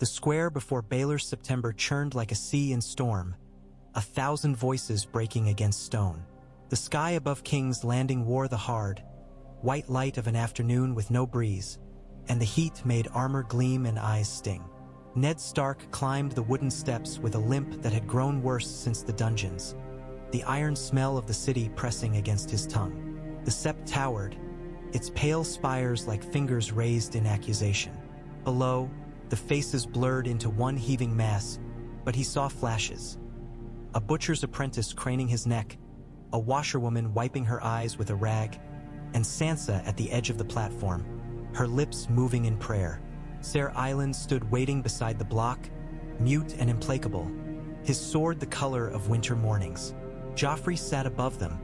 The square before Baelor's September churned like a sea in storm, 1,000 voices breaking against stone. The sky above King's Landing wore the hard, white light of an afternoon with no breeze, and the heat made armor gleam and eyes sting. Ned Stark climbed the wooden steps with a limp that had grown worse since the dungeons, the iron smell of the city pressing against his tongue. The sept towered, its pale spires like fingers raised in accusation. Below, the faces blurred into one heaving mass, but he saw flashes. A butcher's apprentice craning his neck, a washerwoman wiping her eyes with a rag, and Sansa at the edge of the platform, her lips moving in prayer. Ser Island stood waiting beside the block, mute and implacable, his sword the color of winter mornings. Joffrey sat above them,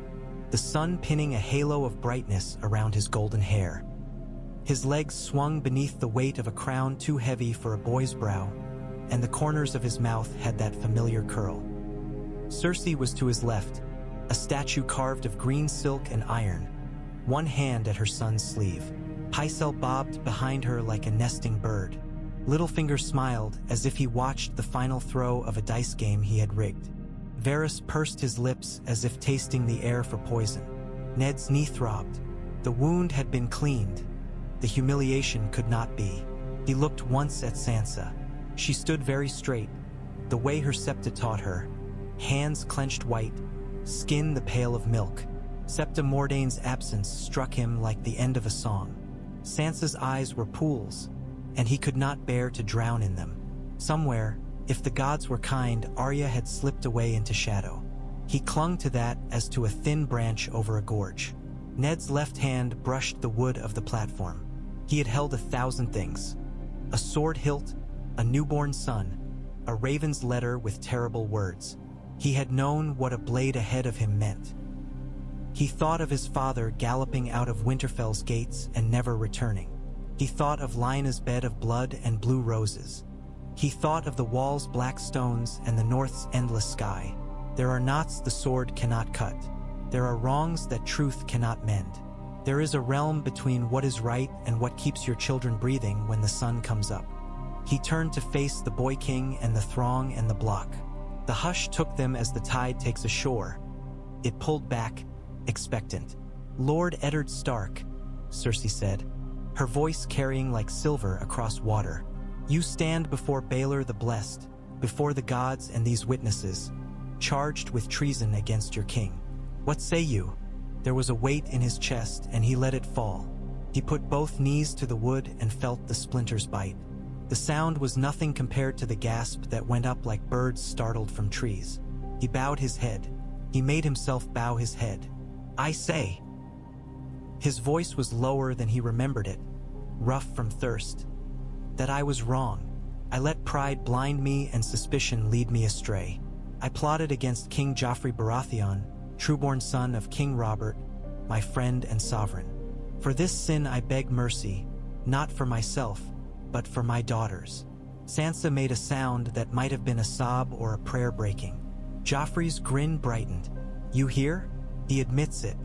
the sun pinning a halo of brightness around his golden hair. His legs swung beneath the weight of a crown too heavy for a boy's brow, and the corners of his mouth had that familiar curl. Cersei was to his left, a statue carved of green silk and iron, one hand at her son's sleeve. Pycelle bobbed behind her like a nesting bird. Littlefinger smiled as if he watched the final throw of a dice game he had rigged. Varys pursed his lips as if tasting the air for poison. Ned's knee throbbed. The wound had been cleaned. The humiliation could not be. He looked once at Sansa. She stood very straight, the way her septa taught her, hands clenched white, skin the pale of milk. Septa Mordaine's absence struck him like the end of a song. Sansa's eyes were pools, and he could not bear to drown in them. Somewhere, if the gods were kind, Arya had slipped away into shadow. He clung to that as to a thin branch over a gorge. Ned's left hand brushed the wood of the platform. He had held 1,000 things. A sword hilt, a newborn son, a raven's letter with terrible words. He had known what a blade ahead of him meant. He thought of his father galloping out of Winterfell's gates and never returning. He thought of Lyanna's bed of blood and blue roses. He thought of the wall's black stones and the north's endless sky. There are knots the sword cannot cut. There are wrongs that truth cannot mend. There is a realm between what is right and what keeps your children breathing when the sun comes up. He turned to face the boy king and the throng and the block. The hush took them as the tide takes ashore. It pulled back, expectant. "Lord Eddard Stark," Cersei said, her voice carrying like silver across water. "You stand before Baelor the Blessed, before the gods and these witnesses, charged with treason against your king. What say you?" There was a weight in his chest, and he let it fall. He put both knees to the wood and felt the splinters bite. The sound was nothing compared to the gasp that went up like birds startled from trees. He bowed his head. He made himself bow his head. "I say." His voice was lower than he remembered it, rough from thirst. "That I was wrong. I let pride blind me and suspicion lead me astray. I plotted against King Joffrey Baratheon, trueborn son of King Robert, my friend and sovereign. For this sin I beg mercy, not for myself, but for my daughters." Sansa made a sound that might have been a sob or a prayer breaking. Joffrey's grin brightened. "You hear? He admits it.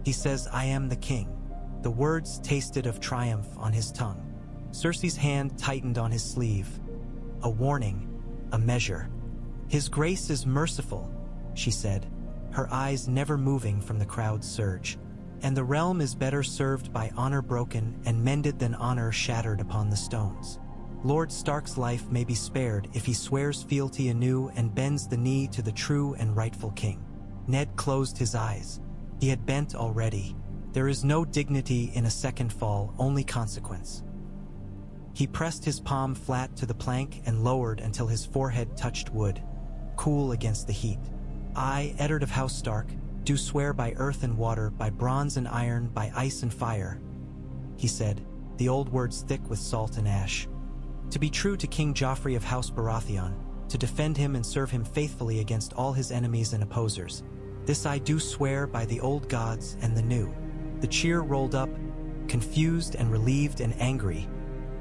He says I am the king." The words tasted of triumph on his tongue. Cersei's hand tightened on his sleeve. A warning, a measure. "His grace is merciful," she said, her eyes never moving from the crowd's surge. "And the realm is better served by honor broken and mended than honor shattered upon the stones. Lord Stark's life may be spared if he swears fealty anew and bends the knee to the true and rightful king." Ned closed his eyes. He had bent already. There is no dignity in a second fall, only consequence. He pressed his palm flat to the plank and lowered until his forehead touched wood, cool against the heat. "I, Eddard of House Stark, do swear by earth and water, by bronze and iron, by ice and fire," he said, the old words thick with salt and ash. "To be true to King Joffrey of House Baratheon, to defend him and serve him faithfully against all his enemies and opposers. This I do swear by the old gods and the new." The cheer rolled up, confused and relieved and angry,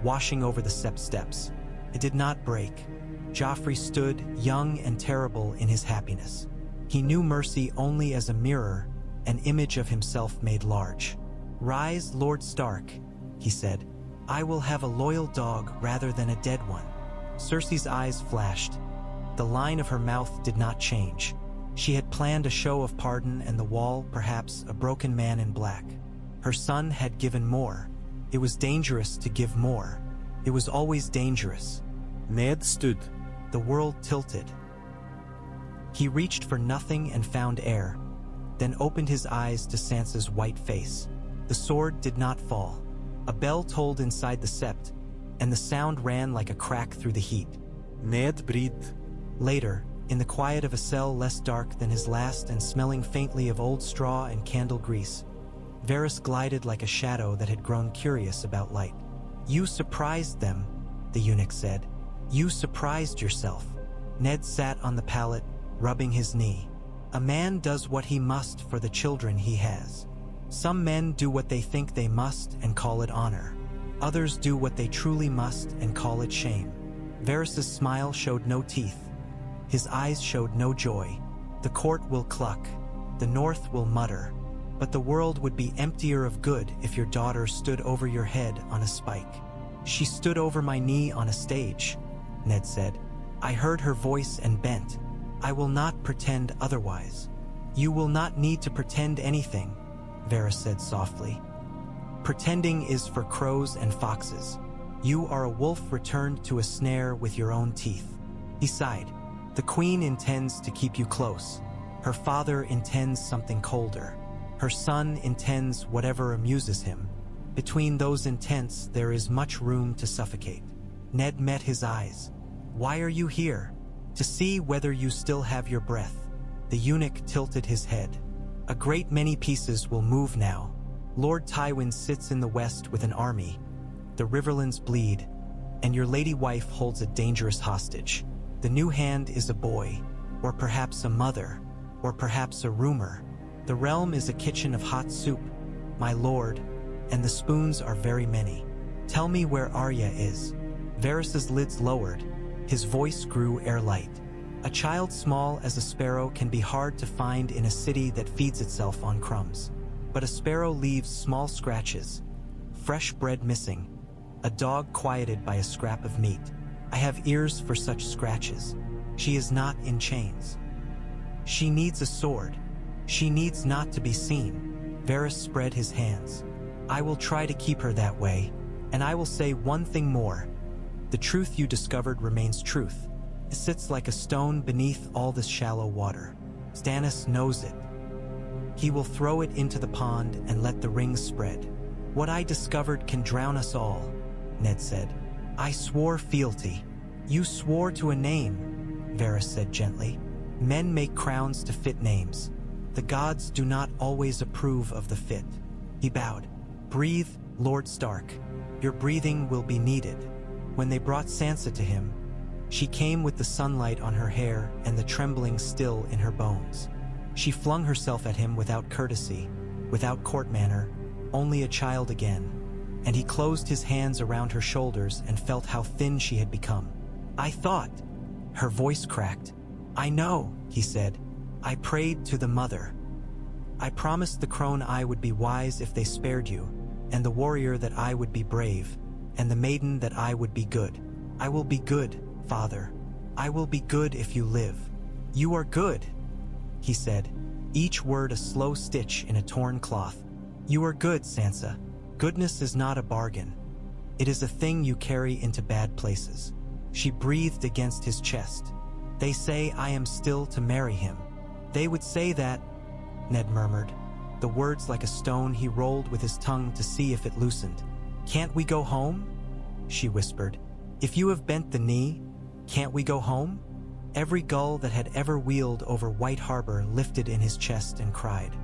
washing over the sept steps. It did not break. Joffrey stood, young and terrible in his happiness. He knew mercy only as a mirror, an image of himself made large. "Rise, Lord Stark," he said. "I will have a loyal dog rather than a dead one." Cersei's eyes flashed. The line of her mouth did not change. She had planned a show of pardon and the wall, perhaps a broken man in black. Her son had given more. It was dangerous to give more. It was always dangerous. Ned stood. The world tilted. He reached for nothing and found air, then opened his eyes to Sansa's white face. The sword did not fall. A bell tolled inside the sept, and the sound ran like a crack through the heat. Ned breathed. Later, in the quiet of a cell less dark than his last and smelling faintly of old straw and candle grease, Varys glided like a shadow that had grown curious about light. "You surprised them," the eunuch said. "You surprised yourself." Ned sat on the pallet, rubbing his knee. A man does what he must for the children he has. Some men do what they think they must and call it honor. Others do what they truly must and call it shame. Varys' smile showed no teeth. His eyes showed no joy. The court will cluck. The north will mutter. But the world would be emptier of good if your daughter stood over your head on a spike. "She stood over my knee on a stage," Ned said. "I heard her voice and bent. I will not pretend otherwise." "You will not need to pretend anything," Varys said softly. "Pretending is for crows and foxes. You are a wolf returned to a snare with your own teeth." He sighed. "The queen intends to keep you close. Her father intends something colder. Her son intends whatever amuses him. Between those intents there is much room to suffocate." Ned met his eyes. "Why are you here?" "To see whether you still have your breath." The eunuch tilted his head. "A great many pieces will move now. Lord Tywin sits in the west with an army. The riverlands bleed, and your lady wife holds a dangerous hostage. The new hand is a boy, or perhaps a mother, or perhaps a rumor. The realm is a kitchen of hot soup, my lord, and the spoons are very many. Tell me where Arya is." Varys' lids lowered. His voice grew airlight. "A child small as a sparrow can be hard to find in a city that feeds itself on crumbs. But a sparrow leaves small scratches. Fresh bread missing. A dog quieted by a scrap of meat. I have ears for such scratches. She is not in chains. She needs a sword. She needs not to be seen." Varys spread his hands. "I will try to keep her that way, and I will say one thing more. The truth you discovered remains truth. It sits like a stone beneath all this shallow water. Stannis knows it. He will throw it into the pond and let the rings spread. What I discovered can drown us all," Ned said. "I swore fealty." "You swore to a name," Varys said gently. "Men make crowns to fit names. The gods do not always approve of the fit." He bowed. "Breathe, Lord Stark. Your breathing will be needed." When they brought Sansa to him, she came with the sunlight on her hair and the trembling still in her bones. She flung herself at him without courtesy, without court manner, only a child again, and he closed his hands around her shoulders and felt how thin she had become. "I thought," her voice cracked. "I know," he said. "I prayed to the mother. I promised the crone I would be wise if they spared you, and the warrior that I would be brave, and the maiden that I would be good. I will be good, father. I will be good if you live." "You are good," he said, each word a slow stitch in a torn cloth. "You are good, Sansa. Goodness is not a bargain. It is a thing you carry into bad places." She breathed against his chest. "They say I am still to marry him." "They would say that," Ned murmured. The words like a stone he rolled with his tongue to see if it loosened. "Can't we go home?" she whispered. "If you have bent the knee, can't we go home?" Every gull that had ever wheeled over White Harbor lifted in his chest and cried.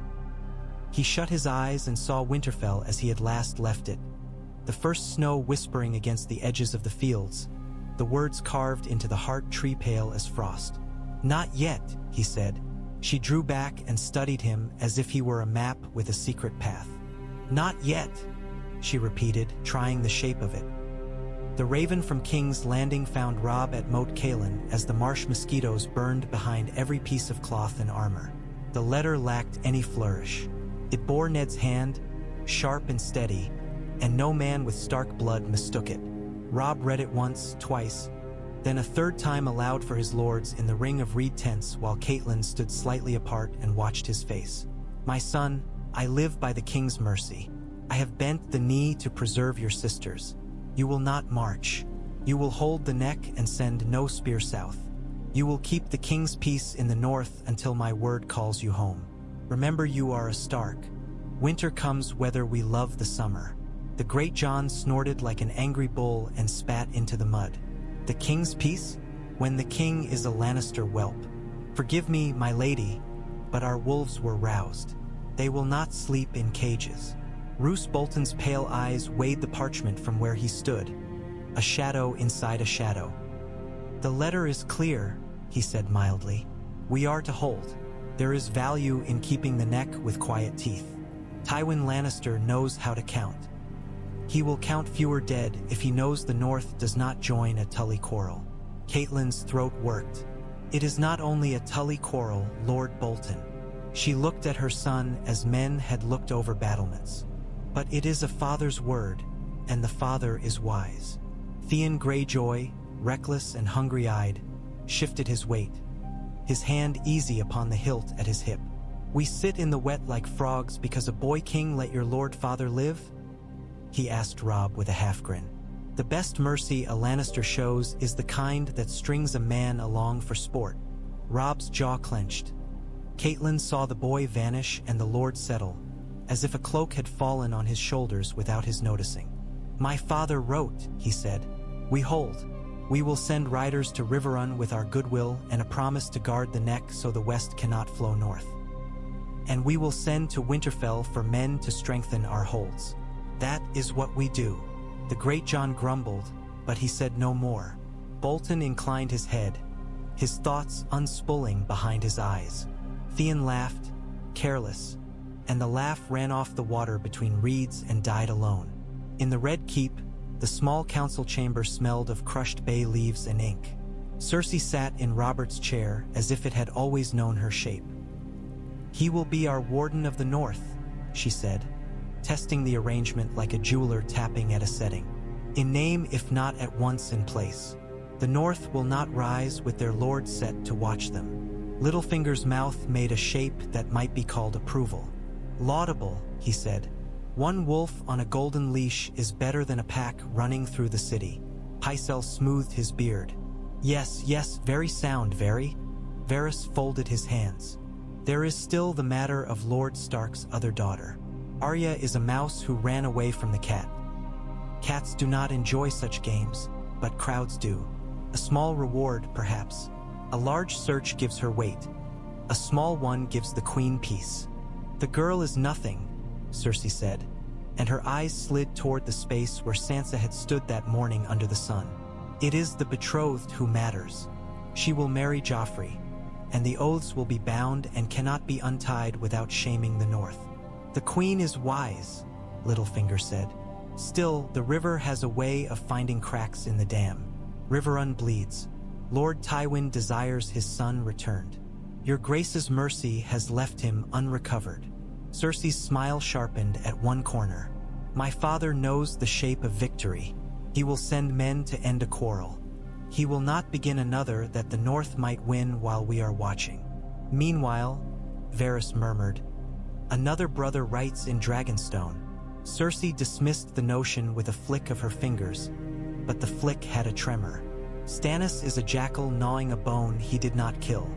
He shut his eyes and saw Winterfell as he had last left it, the first snow whispering against the edges of the fields, the words carved into the heart tree pale as frost. "Not yet," he said. She drew back and studied him as if he were a map with a secret path. "Not yet," she repeated, trying the shape of it. The raven from King's Landing found Robb at Moat Cailin as the marsh mosquitoes burned behind every piece of cloth and armor. The letter lacked any flourish. It bore Ned's hand, sharp and steady, and no man with Stark blood mistook it. Robb read it once, twice, then a third time aloud for his lords in the ring of reed tents while Catelyn stood slightly apart and watched his face. "My son, I live by the king's mercy. I have bent the knee to preserve your sisters. You will not march. You will hold the neck and send no spear south. You will keep the king's peace in the north until my word calls you home. Remember, you are a Stark. Winter comes whether we love the summer." The great Jon snorted like an angry bull and spat into the mud. "The king's peace? When the king is a Lannister whelp. Forgive me, my lady, but our wolves were roused. They will not sleep in cages." Roose Bolton's pale eyes weighed the parchment from where he stood, a shadow inside a shadow. "The letter is clear," he said mildly. "We are to hold. There is value in keeping the neck with quiet teeth. Tywin Lannister knows how to count. He will count fewer dead if he knows the North does not join a Tully quarrel." Catelyn's throat worked. "It is not only a Tully quarrel, Lord Bolton." She looked at her son as men had looked over battlements. "But it is a father's word, and the father is wise." Theon Greyjoy, reckless and hungry-eyed, shifted his weight, his hand easy upon the hilt at his hip. "We sit in the wet like frogs because a boy king let your lord father live?" he asked Robb with a half-grin. "The best mercy a Lannister shows is the kind that strings a man along for sport." Robb's jaw clenched. Catelyn saw the boy vanish and the lord settle, as if a cloak had fallen on his shoulders without his noticing. "My father wrote," he said. "We hold. We will send riders to Riverrun with our goodwill and a promise to guard the neck so the west cannot flow north. And we will send to Winterfell for men to strengthen our holds. That is what we do." The great Jon grumbled, but he said no more. Bolton inclined his head, his thoughts unspooling behind his eyes. Theon laughed, careless, and the laugh ran off the water between reeds and died alone. In the Red Keep, the small council chamber smelled of crushed bay leaves and ink. Cersei sat in Robert's chair as if it had always known her shape. "He will be our Warden of the North," she said, testing the arrangement like a jeweler tapping at a setting. "In name if not at once in place. The North will not rise with their lord set to watch them." Littlefinger's mouth made a shape that might be called approval. "Laudable," he said. "One wolf on a golden leash is better than a pack running through the city." Pycelle smoothed his beard. "Yes, yes, very sound, very." Varys folded his hands. "There is still the matter of Lord Stark's other daughter. Arya is a mouse who ran away from the cat. Cats do not enjoy such games, but crowds do. A small reward, perhaps. A large search gives her weight. A small one gives the queen peace." "The girl is nothing," Cersei said, and her eyes slid toward the space where Sansa had stood that morning under the sun. "It is the betrothed who matters. She will marry Joffrey, and the oaths will be bound and cannot be untied without shaming the North." "The queen is wise," Littlefinger said. "Still, the river has a way of finding cracks in the dam. Riverrun bleeds. Lord Tywin desires his son returned. Your Grace's mercy has left him unrecovered." Cersei's smile sharpened at one corner. "My father knows the shape of victory. He will send men to end a quarrel. He will not begin another that the North might win while we are watching." "Meanwhile," Varys murmured, "another brother writes in Dragonstone." Cersei dismissed the notion with a flick of her fingers, but the flick had a tremor. "Stannis is a jackal gnawing a bone he did not kill.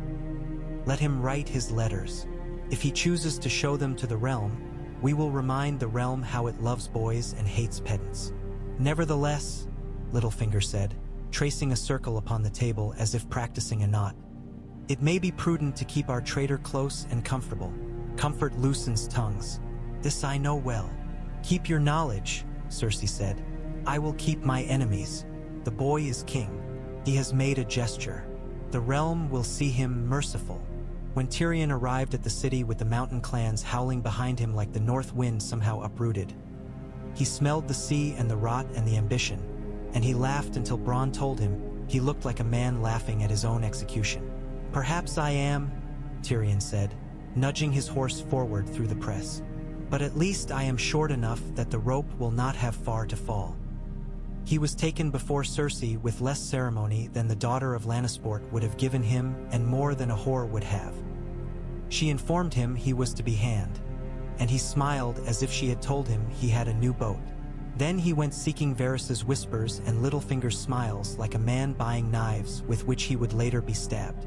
Let him write his letters. If he chooses to show them to the realm, we will remind the realm how it loves boys and hates pedants." "Nevertheless," Littlefinger said, tracing a circle upon the table as if practicing a knot, "it may be prudent to keep our traitor close and comfortable. Comfort loosens tongues. This I know well." "Keep your knowledge," Cersei said. "I will keep my enemies. The boy is king. He has made a gesture. The realm will see him merciful." When Tyrion arrived at the city with the mountain clans howling behind him like the north wind somehow uprooted, he smelled the sea and the rot and the ambition, and he laughed until Bronn told him he looked like a man laughing at his own execution. "Perhaps I am," Tyrion said, nudging his horse forward through the press. "But at least I am short enough that the rope will not have far to fall." He was taken before Cersei with less ceremony than the daughter of Lannisport would have given him and more than a whore would have. She informed him he was to be hanged, and he smiled as if she had told him he had a new boat. Then he went seeking Varys' whispers and Littlefinger's smiles like a man buying knives with which he would later be stabbed.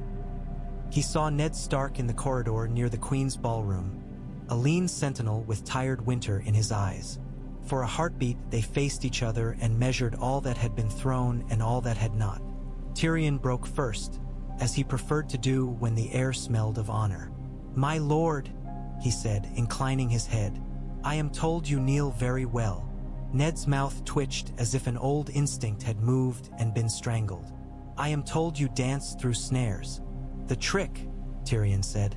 He saw Ned Stark in the corridor near the Queen's ballroom, a lean sentinel with tired winter in his eyes. For a heartbeat they faced each other and measured all that had been thrown and all that had not. Tyrion broke first, as he preferred to do when the air smelled of honor. "My lord," he said, inclining his head, "I am told you kneel very well." Ned's mouth twitched as if an old instinct had moved and been strangled. "I am told you dance through snares." "The trick," Tyrion said,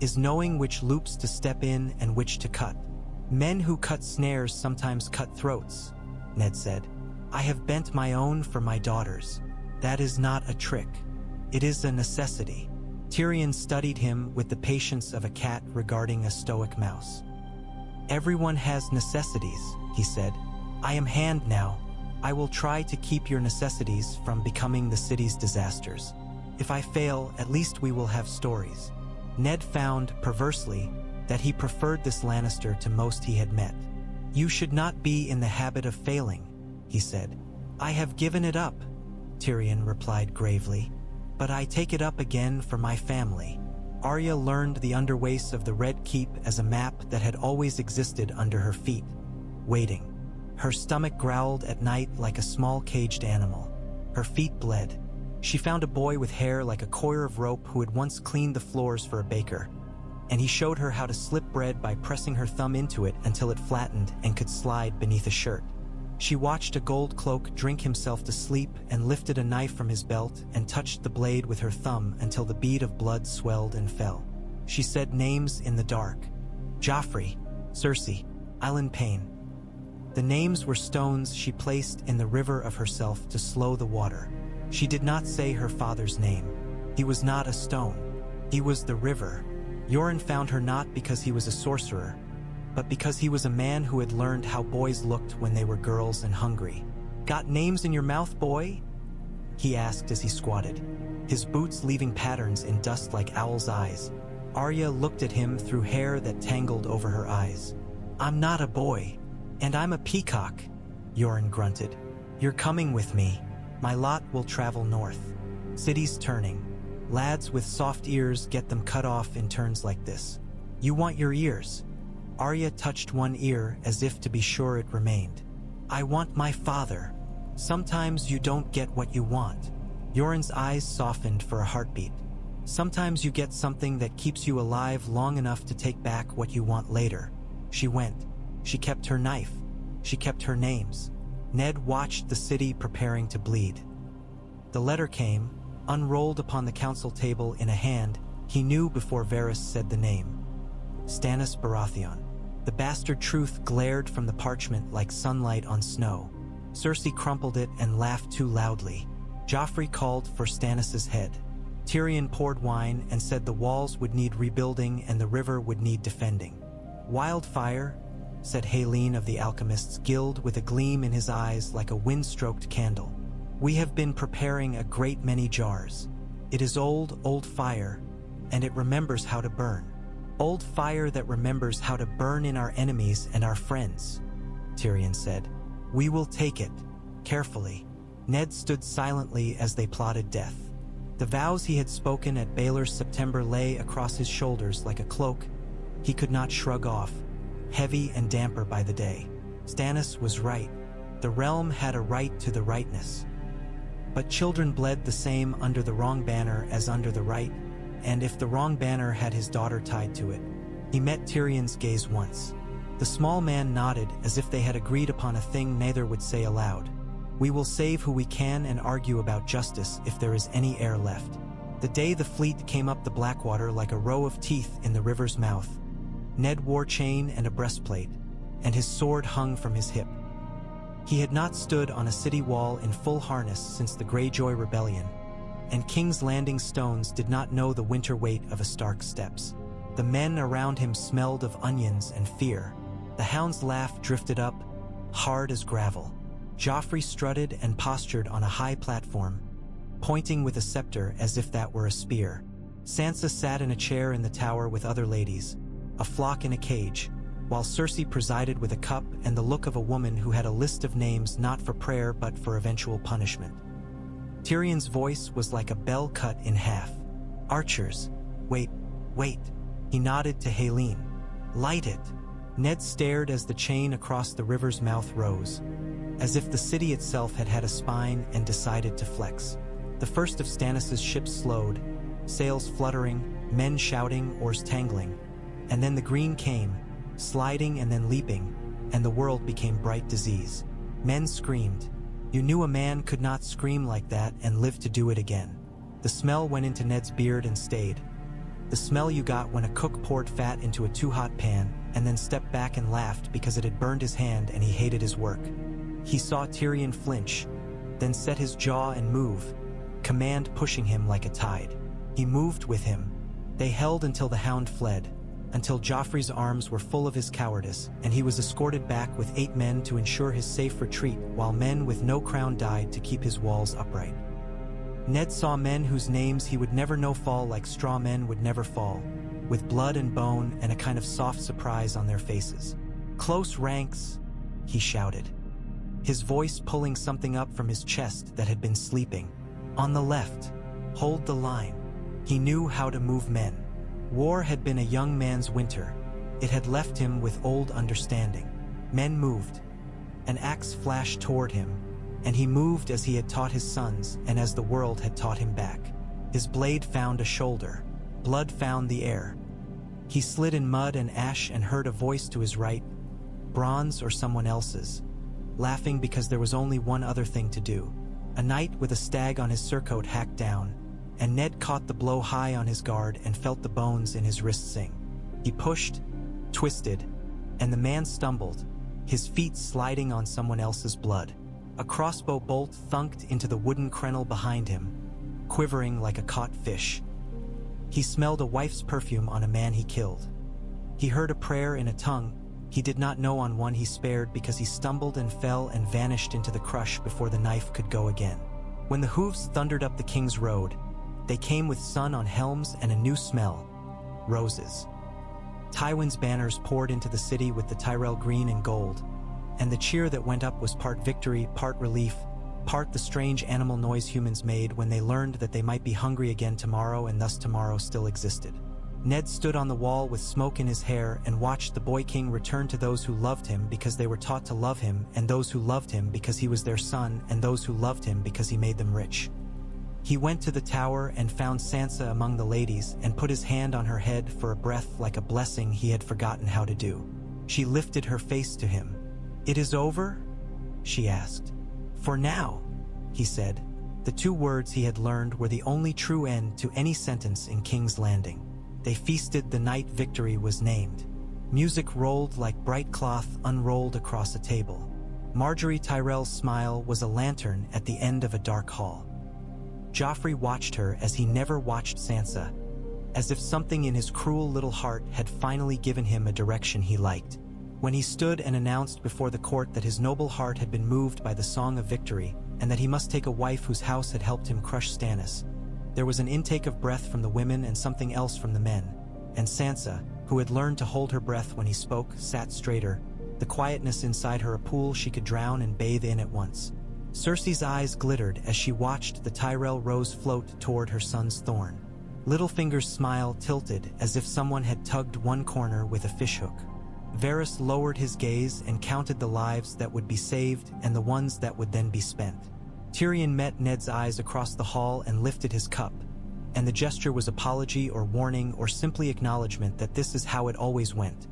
"is knowing which loops to step in and which to cut." "Men who cut snares sometimes cut throats," Ned said. "I have bent my own for my daughters. That is not a trick. It is a necessity." Tyrion studied him with the patience of a cat regarding a stoic mouse. "Everyone has necessities," he said. "I am hanged now. I will try to keep your necessities from becoming the city's disasters. If I fail, at least we will have stories." Ned found, perversely, that he preferred this Lannister to most he had met. "You should not be in the habit of failing," he said. "I have given it up," Tyrion replied gravely, "but I take it up again for my family." Arya learned the underways of the Red Keep as a map that had always existed under her feet, waiting. Her stomach growled at night like a small caged animal. Her feet bled. She found a boy with hair like a coil of rope who had once cleaned the floors for a baker, and he showed her how to slip bread by pressing her thumb into it until it flattened and could slide beneath a shirt. She watched a gold cloak drink himself to sleep and lifted a knife from his belt and touched the blade with her thumb until the bead of blood swelled and fell. She said names in the dark. Joffrey, Cersei, Alan Payne. The names were stones she placed in the river of herself to slow the water. She did not say her father's name. He was not a stone. He was the river. Yoren found her not because he was a sorcerer, but because he was a man who had learned how boys looked when they were girls and hungry. "Got names in your mouth, boy?" he asked as he squatted, his boots leaving patterns in dust like owl's eyes. Arya looked at him through hair that tangled over her eyes. "I'm not a boy, and I'm a peacock," Yoren grunted. "You're coming with me. My lot will travel north. Cities turning. Lads with soft ears get them cut off in turns like this. You want your ears?" Arya touched one ear as if to be sure it remained. "I want my father. Sometimes you don't get what you want." Yoren's eyes softened for a heartbeat. "Sometimes you get something that keeps you alive long enough to take back what you want later." She went. She kept her knife. She kept her names. Ned watched the city preparing to bleed. The letter came, unrolled upon the council table in a hand he knew before Varys said the name. Stannis Baratheon. The bastard truth glared from the parchment like sunlight on snow. Cersei crumpled it and laughed too loudly. Joffrey called for Stannis' head. Tyrion poured wine and said the walls would need rebuilding and the river would need defending. "Wildfire," said Haleen of the Alchemists' Guild with a gleam in his eyes like a wind-stroked candle. "We have been preparing a great many jars. It is old, old fire, and it remembers how to burn. Old fire that remembers how to burn in our enemies and our friends," Tyrion said. "We will take it, carefully." Ned stood silently as they plotted death. The vows he had spoken at Baelor's September lay across his shoulders like a cloak he could not shrug off, heavy and damper by the day. Stannis was right. The realm had a right to the rightness. But children bled the same under the wrong banner as under the right, and if the wrong banner had his daughter tied to it. He met Tyrion's gaze once. The small man nodded as if they had agreed upon a thing neither would say aloud. "We will save who we can and argue about justice if there is any air left." The day the fleet came up the Blackwater like a row of teeth in the river's mouth. Ned wore chain and a breastplate, and his sword hung from his hip. He had not stood on a city wall in full harness since the Greyjoy Rebellion, and King's Landing stones did not know the winter weight of a Stark's steps. The men around him smelled of onions and fear. The hound's laugh drifted up, hard as gravel. Joffrey strutted and postured on a high platform, pointing with a scepter as if that were a spear. Sansa sat in a chair in the tower with other ladies, a flock in a cage, while Cersei presided with a cup and the look of a woman who had a list of names not for prayer but for eventual punishment. Tyrion's voice was like a bell cut in half. "Archers, wait. He nodded to Haelene. "Light it." Ned stared as the chain across the river's mouth rose, as if the city itself had had a spine and decided to flex. The first of Stannis' ships slowed, sails fluttering, men shouting, oars tangling. And then the green came, sliding and then leaping, and the world became bright disease. Men screamed. You knew a man could not scream like that and live to do it again. The smell went into Ned's beard and stayed. The smell you got when a cook poured fat into a too-hot pan and then stepped back and laughed because it had burned his hand and he hated his work. He saw Tyrion flinch, then set his jaw and move, command pushing him like a tide. He moved with him. They held until the hound fled, until Joffrey's arms were full of his cowardice, and he was escorted back with 8 men to ensure his safe retreat, while men with no crown died to keep his walls upright. Ned saw men whose names he would never know fall like straw men would never fall, with blood and bone and a kind of soft surprise on their faces. "Close ranks," he shouted, his voice pulling something up from his chest that had been sleeping. "On the left, hold the line." He knew how to move men. War had been a young man's winter. It had left him with old understanding. Men moved. An axe flashed toward him, and he moved as he had taught his sons and as the world had taught him back. His blade found a shoulder. Blood found the air. He slid in mud and ash and heard a voice to his right, Bronn's or someone else's, laughing because there was only one other thing to do. A knight with a stag on his surcoat hacked down, and Ned caught the blow high on his guard and felt the bones in his wrist sing. He pushed, twisted, and the man stumbled, his feet sliding on someone else's blood. A crossbow bolt thunked into the wooden crenel behind him, quivering like a caught fish. He smelled a wife's perfume on a man he killed. He heard a prayer in a tongue he did not know on one he spared because he stumbled and fell and vanished into the crush before the knife could go again. When the hooves thundered up the King's Road, they came with sun on helms and a new smell: roses. Tywin's banners poured into the city with the Tyrell green and gold, and the cheer that went up was part victory, part relief, part the strange animal noise humans made when they learned that they might be hungry again tomorrow and thus tomorrow still existed. Ned stood on the wall with smoke in his hair and watched the boy king return to those who loved him because they were taught to love him, and those who loved him because he was their son, and those who loved him because he made them rich. He went to the tower and found Sansa among the ladies and put his hand on her head for a breath like a blessing he had forgotten how to do. She lifted her face to him. "It is over?" she asked. "For now," he said. The 2 words he had learned were the only true end to any sentence in King's Landing. They feasted the night victory was named. Music rolled like bright cloth unrolled across a table. Marjorie Tyrell's smile was a lantern at the end of a dark hall. Joffrey watched her as he never watched Sansa, as if something in his cruel little heart had finally given him a direction he liked. When he stood and announced before the court that his noble heart had been moved by the song of victory, and that he must take a wife whose house had helped him crush Stannis, there was an intake of breath from the women and something else from the men, and Sansa, who had learned to hold her breath when he spoke, sat straighter, the quietness inside her a pool she could drown and bathe in at once. Cersei's eyes glittered as she watched the Tyrell rose float toward her son's thorn. Littlefinger's smile tilted as if someone had tugged one corner with a fishhook. Varys lowered his gaze and counted the lives that would be saved and the ones that would then be spent. Tyrion met Ned's eyes across the hall and lifted his cup, and the gesture was apology or warning or simply acknowledgement that this is how it always went.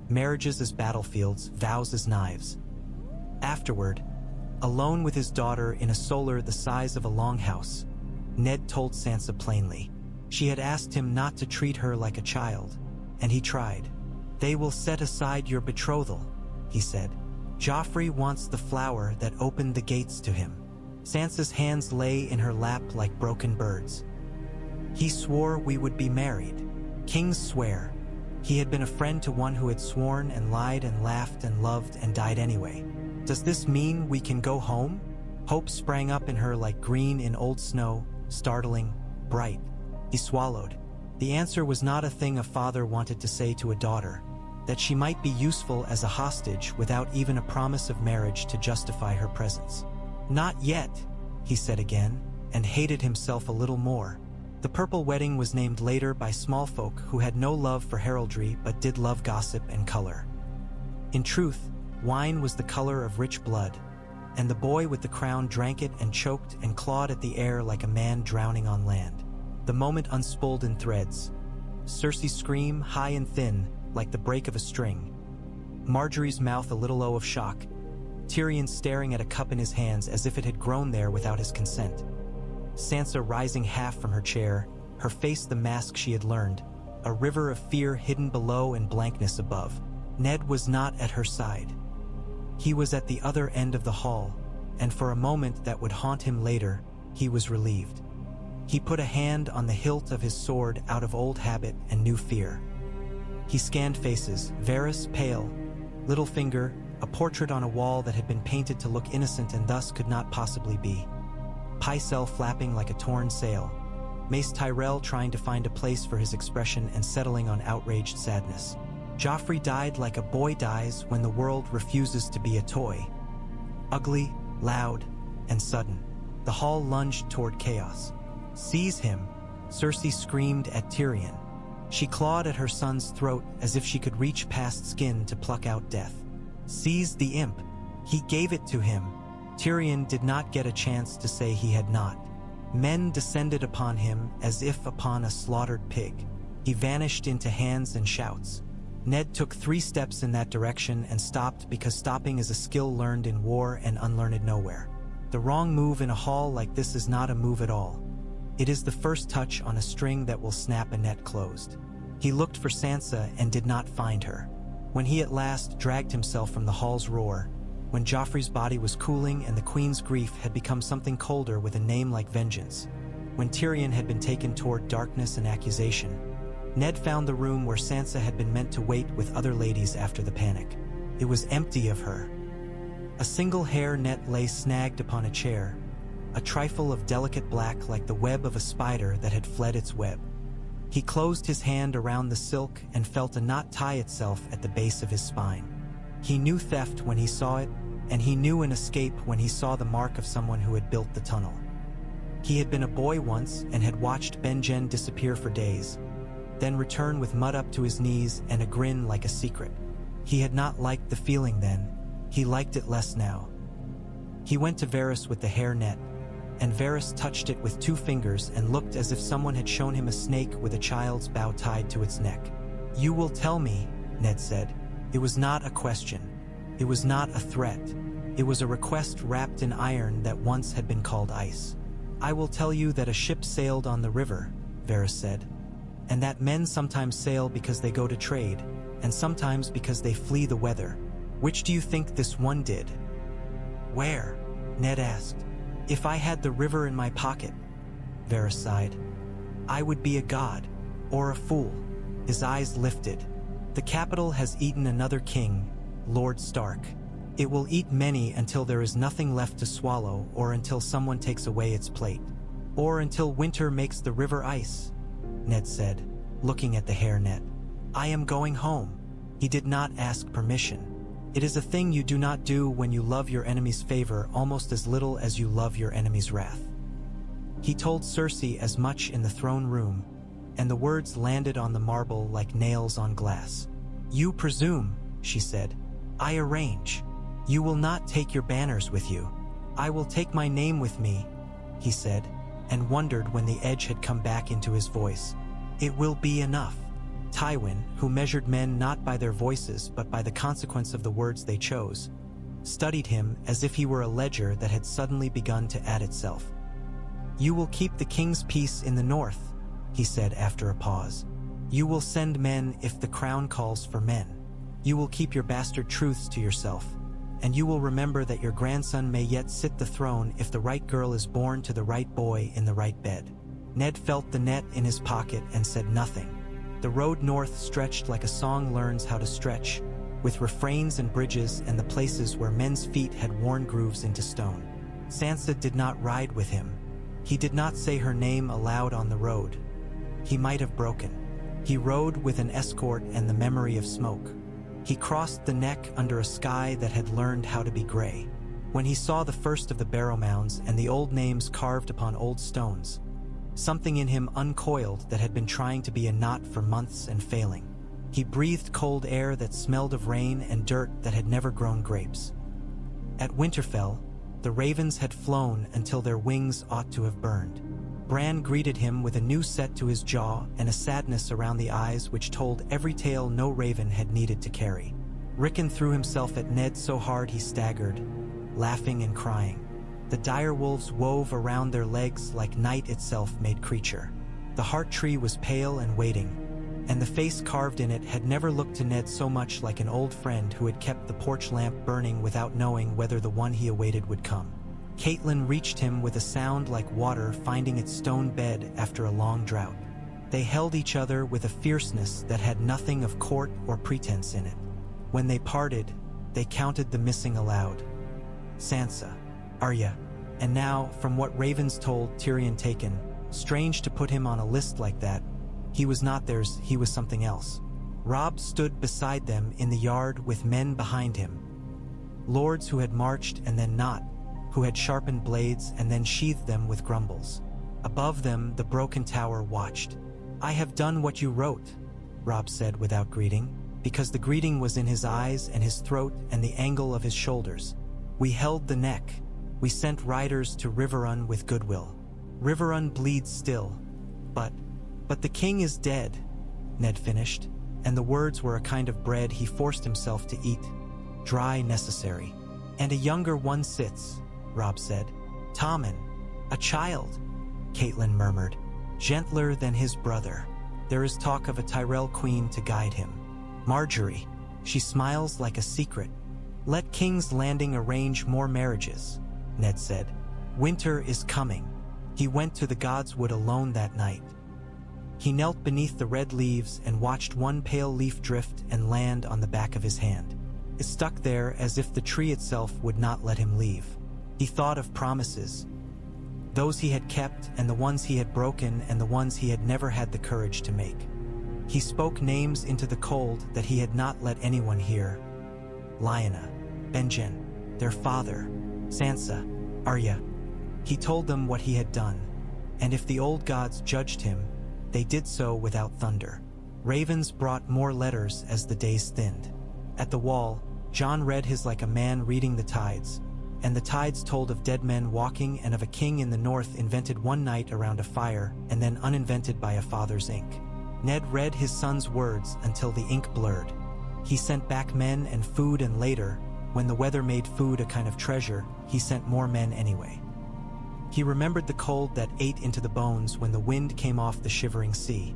Marriages as battlefields, vows as knives. Afterward, alone with his daughter in a solar the size of a longhouse, Ned told Sansa plainly. She had asked him not to treat her like a child, and he tried. "They will set aside your betrothal," he said. "Joffrey wants the flower that opened the gates to him." Sansa's hands lay in her lap like broken birds. "He swore we would be married." Kings swear. He had been a friend to one who had sworn and lied and laughed and loved and died anyway. Does this mean we can go home? Hope sprang up in her like green in old snow, startling, bright. He swallowed. The answer was not a thing a father wanted to say to a daughter, that she might be useful as a hostage without even a promise of marriage to justify her presence. Not yet, he said again, and hated himself a little more. The purple wedding was named later by small folk who had no love for heraldry but did love gossip and color. In truth, wine was the color of rich blood, and the boy with the crown drank it and choked and clawed at the air like a man drowning on land. The moment unspooled in threads. Cersei's scream, high and thin, like the break of a string. Marjorie's mouth a little O of shock. Tyrion staring at a cup in his hands as if it had grown there without his consent. Sansa rising half from her chair, her face the mask she had learned, a river of fear hidden below and blankness above. Ned was not at her side. He was at the other end of the hall, and for a moment that would haunt him later, he was relieved. He put a hand on the hilt of his sword out of old habit and new fear. He scanned faces, Varys pale, Littlefinger, a portrait on a wall that had been painted to look innocent and thus could not possibly be. Pycelle flapping like a torn sail. Mace Tyrell trying to find a place for his expression and settling on outraged sadness. Joffrey died like a boy dies when the world refuses to be a toy. Ugly, loud, and sudden. The hall lunged toward chaos. Seize him, Cersei screamed at Tyrion. She clawed at her son's throat as if she could reach past skin to pluck out death. Seize the imp. He gave it to him. Tyrion did not get a chance to say he had not. Men descended upon him as if upon a slaughtered pig. He vanished into hands and shouts. Ned took 3 steps in that direction and stopped because stopping is a skill learned in war and unlearned nowhere. The wrong move in a hall like this is not a move at all. It is the first touch on a string that will snap a net closed. He looked for Sansa and did not find her. When he at last dragged himself from the hall's roar, when Joffrey's body was cooling and the Queen's grief had become something colder with a name like vengeance, when Tyrion had been taken toward darkness and accusation, Ned found the room where Sansa had been meant to wait with other ladies after the panic. It was empty of her. A single hair net lay snagged upon a chair, a trifle of delicate black like the web of a spider that had fled its web. He closed his hand around the silk and felt a knot tie itself at the base of his spine. He knew theft when he saw it, and he knew an escape when he saw the mark of someone who had built the tunnel. He had been a boy once and had watched Benjen disappear for days, then return with mud up to his knees and a grin like a secret. He had not liked the feeling then. He liked it less now. He went to Varys with the hair net, and Varys touched it with 2 fingers and looked as if someone had shown him a snake with a child's bow tied to its neck. "You will tell me," Ned said. It was not a question. It was not a threat. It was a request wrapped in iron that once had been called ice. "I will tell you that a ship sailed on the river," Varys said, "and that men sometimes sail because they go to trade, and sometimes because they flee the weather. Which do you think this one did?" "Where?" Ned asked. "If I had the river in my pocket," Varys sighed, "I would be a god, or a fool." His eyes lifted. "The capital has eaten another king, Lord Stark. It will eat many until there is nothing left to swallow, or until someone takes away its plate. Or until winter makes the river ice," Ned said, looking at the hairnet. "I am going home." He did not ask permission. It is a thing you do not do when you love your enemy's favor almost as little as you love your enemy's wrath. He told Cersei as much in the throne room, and the words landed on the marble like nails on glass. "You presume," she said. "I arrange. You will not take your banners with you. I will take my name with me," he said, and wondered when the edge had come back into his voice. "It will be enough." Tywin, who measured men not by their voices but by the consequence of the words they chose, studied him as if he were a ledger that had suddenly begun to add itself. "You will keep the king's peace in the north," he said after a pause. "You will send men if the crown calls for men. You will keep your bastard truths to yourself, and you will remember that your grandson may yet sit the throne if the right girl is born to the right boy in the right bed." Ned felt the net in his pocket and said nothing. The road north stretched like a song learns how to stretch, with refrains and bridges and the places where men's feet had worn grooves into stone. Sansa did not ride with him. He did not say her name aloud on the road. He might have broken. He rode with an escort and the memory of smoke. He crossed the neck under a sky that had learned how to be gray. When he saw the first of the barrow mounds and the old names carved upon old stones, something in him uncoiled that had been trying to be a knot for months and failing. He breathed cold air that smelled of rain and dirt that had never grown grapes. At Winterfell, the ravens had flown until their wings ought to have burned. Bran greeted him with a new set to his jaw and a sadness around the eyes which told every tale no raven had needed to carry. Rickon threw himself at Ned so hard he staggered, laughing and crying. The dire wolves wove around their legs like night itself made creature. The heart tree was pale and waiting, and the face carved in it had never looked to Ned so much like an old friend who had kept the porch lamp burning without knowing whether the one he awaited would come. Catelyn reached him with a sound like water finding its stone bed after a long drought. They held each other with a fierceness that had nothing of court or pretense in it. When they parted, they counted the missing aloud. Sansa, Arya, and now, from what ravens told Tyrion taken, strange to put him on a list like that, he was not theirs, he was something else. Robb stood beside them in the yard with men behind him. Lords who had marched and then not, who had sharpened blades and then sheathed them with grumbles. Above them, the broken tower watched. "I have done what you wrote," Robb said without greeting, because the greeting was in his eyes and his throat and the angle of his shoulders. "We held the neck. We sent riders to Riverrun with goodwill. Riverrun bleeds still. But the king is dead," Ned finished, and the words were a kind of bread he forced himself to eat. Dry necessary. "And a younger one sits," Robb said. "Tommen, a child," Catelyn murmured, "gentler than his brother. There is talk of a Tyrell queen to guide him. Marjorie, she smiles like a secret. Let King's Landing arrange more marriages," Ned said. "Winter is coming." He went to the God's Wood alone that night. He knelt beneath the red leaves and watched one pale leaf drift and land on the back of his hand. It stuck there as if the tree itself would not let him leave. He thought of promises, those he had kept and the ones he had broken and the ones he had never had the courage to make. He spoke names into the cold that he had not let anyone hear. Lyanna, Benjen, their father, Sansa, Arya. He told them what he had done, and if the old gods judged him, they did so without thunder. Ravens brought more letters as the days thinned. At the wall, Jon read his like a man reading the tides, and the tides told of dead men walking and of a king in the north invented one night around a fire and then uninvented by a father's ink. Ned read his son's words until the ink blurred. He sent back men and food, and later, when the weather made food a kind of treasure, he sent more men anyway. He remembered the cold that ate into the bones when the wind came off the shivering sea.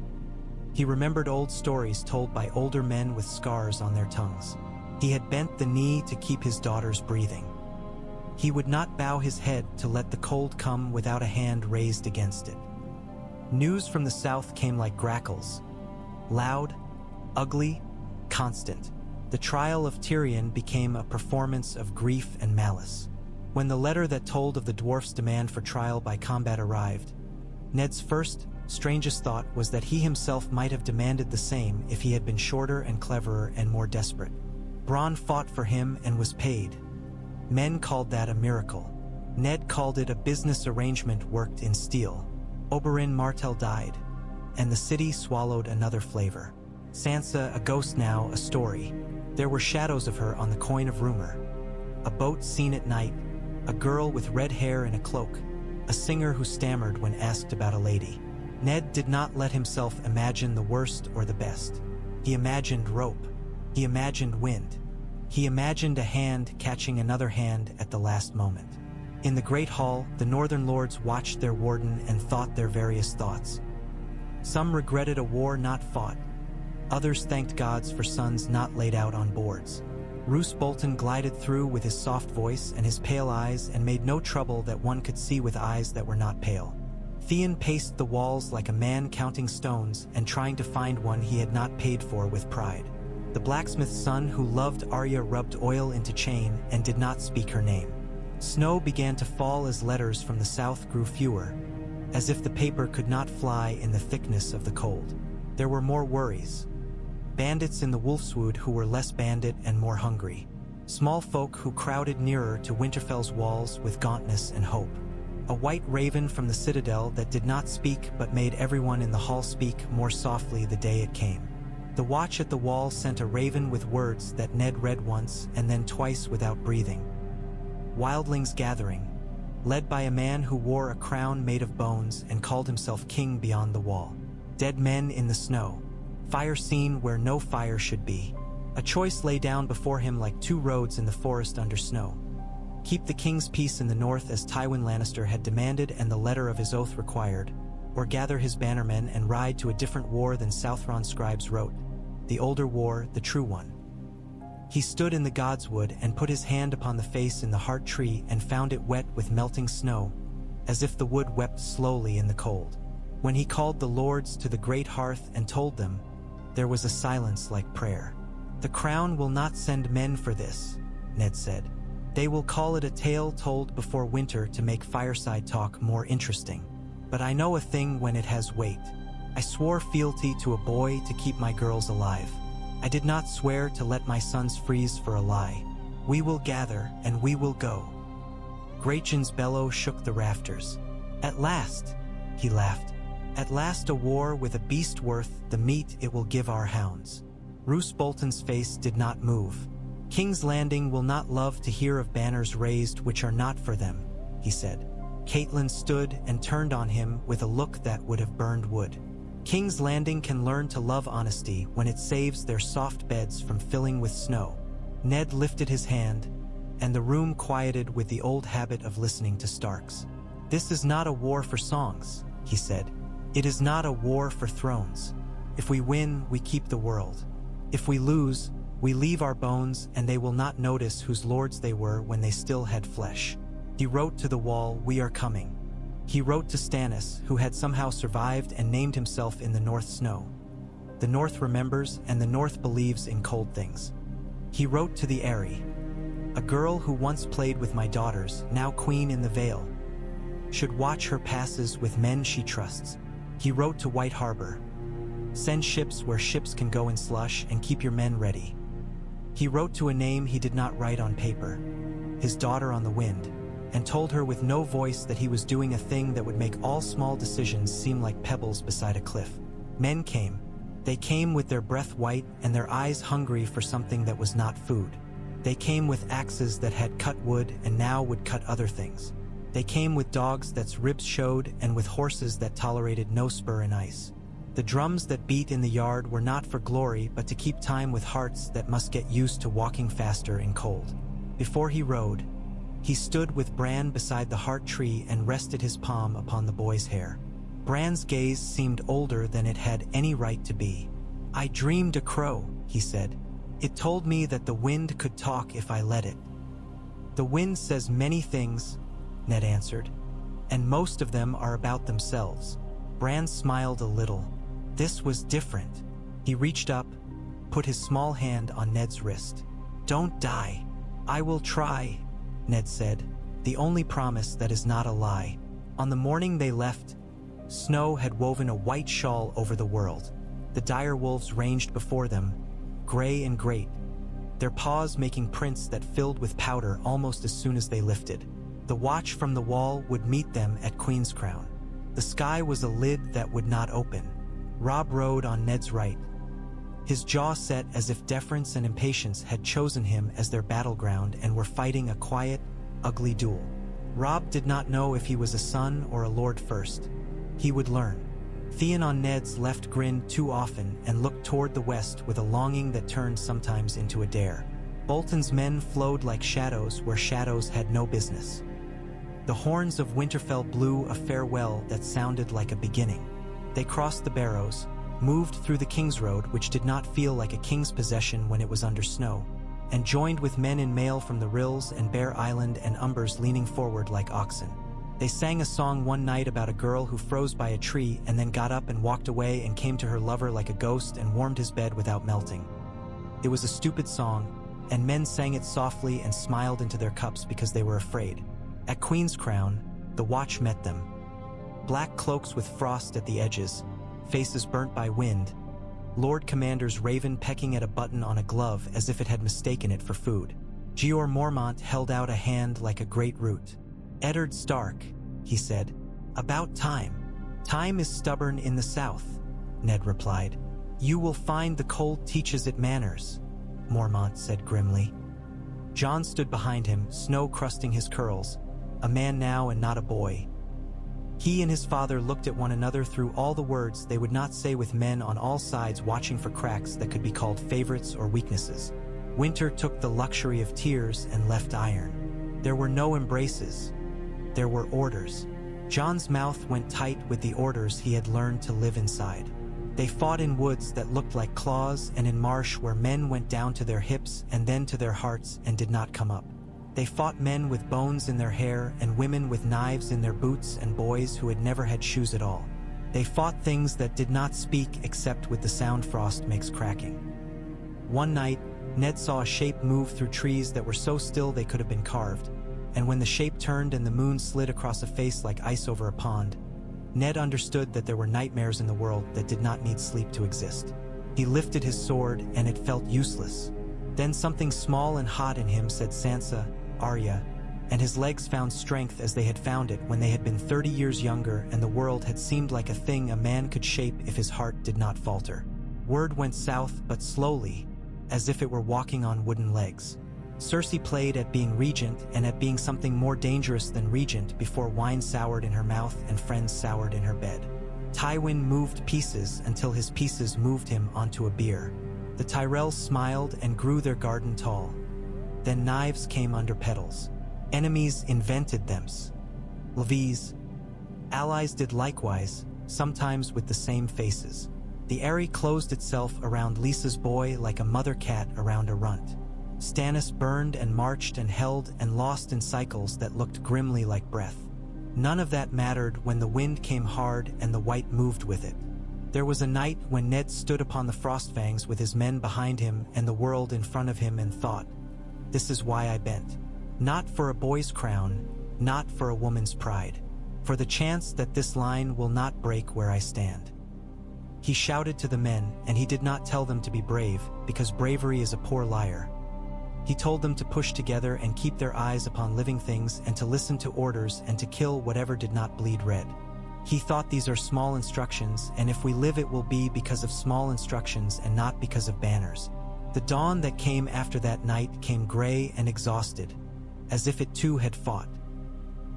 He remembered old stories told by older men with scars on their tongues. He had bent the knee to keep his daughters breathing. He would not bow his head to let the cold come without a hand raised against it. News from the south came like grackles. Loud, ugly, constant. The trial of Tyrion became a performance of grief and malice. When the letter that told of the dwarf's demand for trial by combat arrived, Ned's first, strangest thought was that he himself might have demanded the same if he had been shorter and cleverer and more desperate. Bronn fought for him and was paid. Men called that a miracle. Ned called it a business arrangement worked in steel. Oberyn Martell died, and the city swallowed another flavor. Sansa, a ghost now, a story. There were shadows of her on the coin of rumor. A boat seen at night, a girl with red hair and a cloak, a singer who stammered when asked about a lady. Ned did not let himself imagine the worst or the best. He imagined rope. He imagined wind. He imagined a hand catching another hand at the last moment. In the great hall, the northern lords watched their warden and thought their various thoughts. Some regretted a war not fought. Others thanked gods for sons not laid out on boards. Roose Bolton glided through with his soft voice and his pale eyes and made no trouble that one could see with eyes that were not pale. Theon paced the walls like a man counting stones and trying to find one he had not paid for with pride. The blacksmith's son who loved Arya rubbed oil into chain and did not speak her name. Snow began to fall as letters from the south grew fewer, as if the paper could not fly in the thickness of the cold. There were more worries. Bandits in the Wolfswood who were less bandit and more hungry. Small folk who crowded nearer to Winterfell's walls with gauntness and hope. A white raven from the citadel that did not speak but made everyone in the hall speak more softly the day it came. The watch at the wall sent a raven with words that Ned read once and then twice without breathing. Wildlings gathering, led by a man who wore a crown made of bones and called himself king beyond the wall. Dead men in the snow. Fire seen where no fire should be. A choice lay down before him like two roads in the forest under snow. Keep the king's peace in the north as Tywin Lannister had demanded and the letter of his oath required, or gather his bannermen and ride to a different war than Southron scribes wrote, the older war, the true one. He stood in the godswood and put his hand upon the face in the heart tree and found it wet with melting snow, as if the wood wept slowly in the cold. When he called the lords to the great hearth and told them, there was a silence like prayer. The crown will not send men for this, Ned said. They will call it a tale told before winter to make fireside talk more interesting. But I know a thing when it has weight. I swore fealty to a boy to keep my girls alive. I did not swear to let my sons freeze for a lie. We will gather and we will go. Gretchen's bellow shook the rafters. At last, he laughed. At last a war with a beast worth the meat it will give our hounds. Roose Bolton's face did not move. King's Landing will not love to hear of banners raised which are not for them, he said. Catelyn stood and turned on him with a look that would have burned wood. King's Landing can learn to love honesty when it saves their soft beds from filling with snow. Ned lifted his hand, and the room quieted with the old habit of listening to Starks. This is not a war for songs, he said. It is not a war for thrones. If we win, we keep the world. If we lose, we leave our bones and they will not notice whose lords they were when they still had flesh. He wrote to the wall, we are coming. He wrote to Stannis, who had somehow survived and named himself in the North Snow. The North remembers and the North believes in cold things. He wrote to the 𝒉, a girl who once played with my daughters, now queen in the Vale, should watch her passes with men she trusts. He wrote to White Harbor, send ships where ships can go in slush and keep your men ready. He wrote to a name he did not write on paper, his daughter on the wind, and told her with no voice that he was doing a thing that would make all small decisions seem like pebbles beside a cliff. Men came. They came with their breath white and their eyes hungry for something that was not food. They came with axes that had cut wood and now would cut other things. They came with dogs that's ribs showed and with horses that tolerated no spur in ice. The drums that beat in the yard were not for glory but to keep time with hearts that must get used to walking faster in cold. Before he rode, he stood with Bran beside the heart tree and rested his palm upon the boy's hair. Bran's gaze seemed older than it had any right to be. I dreamed a crow, he said. It told me that the wind could talk if I let it. The wind says many things, Ned answered, and most of them are about themselves. Bran smiled a little. This was different. He reached up, put his small hand on Ned's wrist. Don't die. I will try, Ned said, the only promise that is not a lie. On the morning they left, snow had woven a white shawl over the world. The dire wolves ranged before them, gray and great, their paws making prints that filled with powder almost as soon as they lifted. The watch from the wall would meet them at Queen's Crown. The sky was a lid that would not open. Robb rode on Ned's right, his jaw set as if deference and impatience had chosen him as their battleground and were fighting a quiet, ugly duel. Robb did not know if he was a son or a lord first. He would learn. Theon on Ned's left grinned too often and looked toward the west with a longing that turned sometimes into a dare. Bolton's men flowed like shadows where shadows had no business. The horns of Winterfell blew a farewell that sounded like a beginning. They crossed the barrows, moved through the King's Road, which did not feel like a king's possession when it was under snow, and joined with men in mail from the Rills and Bear Island and Umbers leaning forward like oxen. They sang a song one night about a girl who froze by a tree and then got up and walked away and came to her lover like a ghost and warmed his bed without melting. It was a stupid song, and men sang it softly and smiled into their cups because they were afraid. At Queen's Crown, the watch met them. Black cloaks with frost at the edges, faces burnt by wind, Lord Commander's raven pecking at a button on a glove as if it had mistaken it for food. Jeor Mormont held out a hand like a great root. "Eddard Stark," he said, "about time." "Time is stubborn in the south," Ned replied. "You will find the cold teaches it manners," Mormont said grimly. Jon stood behind him, snow crusting his curls, a man now and not a boy. He and his father looked at one another through all the words they would not say with men on all sides watching for cracks that could be called favorites or weaknesses. Winter took the luxury of tears and left iron. There were no embraces. There were orders. Jon's mouth went tight with the orders he had learned to live inside. They fought in woods that looked like claws and in marsh where men went down to their hips and then to their hearts and did not come up. They fought men with bones in their hair and women with knives in their boots and boys who had never had shoes at all. They fought things that did not speak except with the sound frost makes cracking. One night, Ned saw a shape move through trees that were so still they could have been carved, and when the shape turned and the moon slid across a face like ice over a pond, Ned understood that there were nightmares in the world that did not need sleep to exist. He lifted his sword and it felt useless. Then something small and hot in him said Sansa, Arya, and his legs found strength as they had found it when they had been 30 years younger and the world had seemed like a thing a man could shape if his heart did not falter. Word went south but slowly, as if it were walking on wooden legs. Cersei played at being regent and at being something more dangerous than regent before wine soured in her mouth and friends soured in her bed. Tywin moved pieces until his pieces moved him onto a bier. The Tyrells smiled and grew their garden tall. Then knives came under petals. Enemies invented them. 𝒉𝒐𝒏𝒐𝒖𝒓. Allies did likewise, sometimes with the same faces. The eyrie closed itself around Lysa's boy like a mother cat around a runt. Stannis burned and marched and held and lost in cycles that looked grimly like breath. None of that mattered when the wind came hard and the white moved with it. There was a night when Ned stood upon the Frostfangs with his men behind him and the world in front of him and thought, "This is why I bent. Not for a boy's crown, not for a woman's pride. For the chance that this line will not break where I stand." He shouted to the men, and he did not tell them to be brave, because bravery is a poor liar. He told them to push together and keep their eyes upon living things and to listen to orders and to kill whatever did not bleed red. He thought these are small instructions, and if we live it will be because of small instructions and not because of banners. The dawn that came after that night came gray and exhausted, as if it too had fought.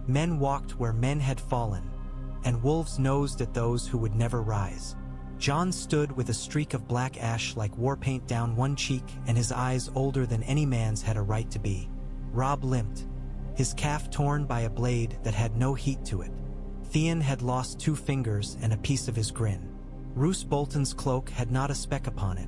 Men walked where men had fallen, and wolves nosed at those who would never rise. Jon stood with a streak of black ash like war paint down one cheek and his eyes older than any man's had a right to be. Robb limped, his calf torn by a blade that had no heat to it. Theon had lost 2 fingers and a piece of his grin. Roose Bolton's cloak had not a speck upon it,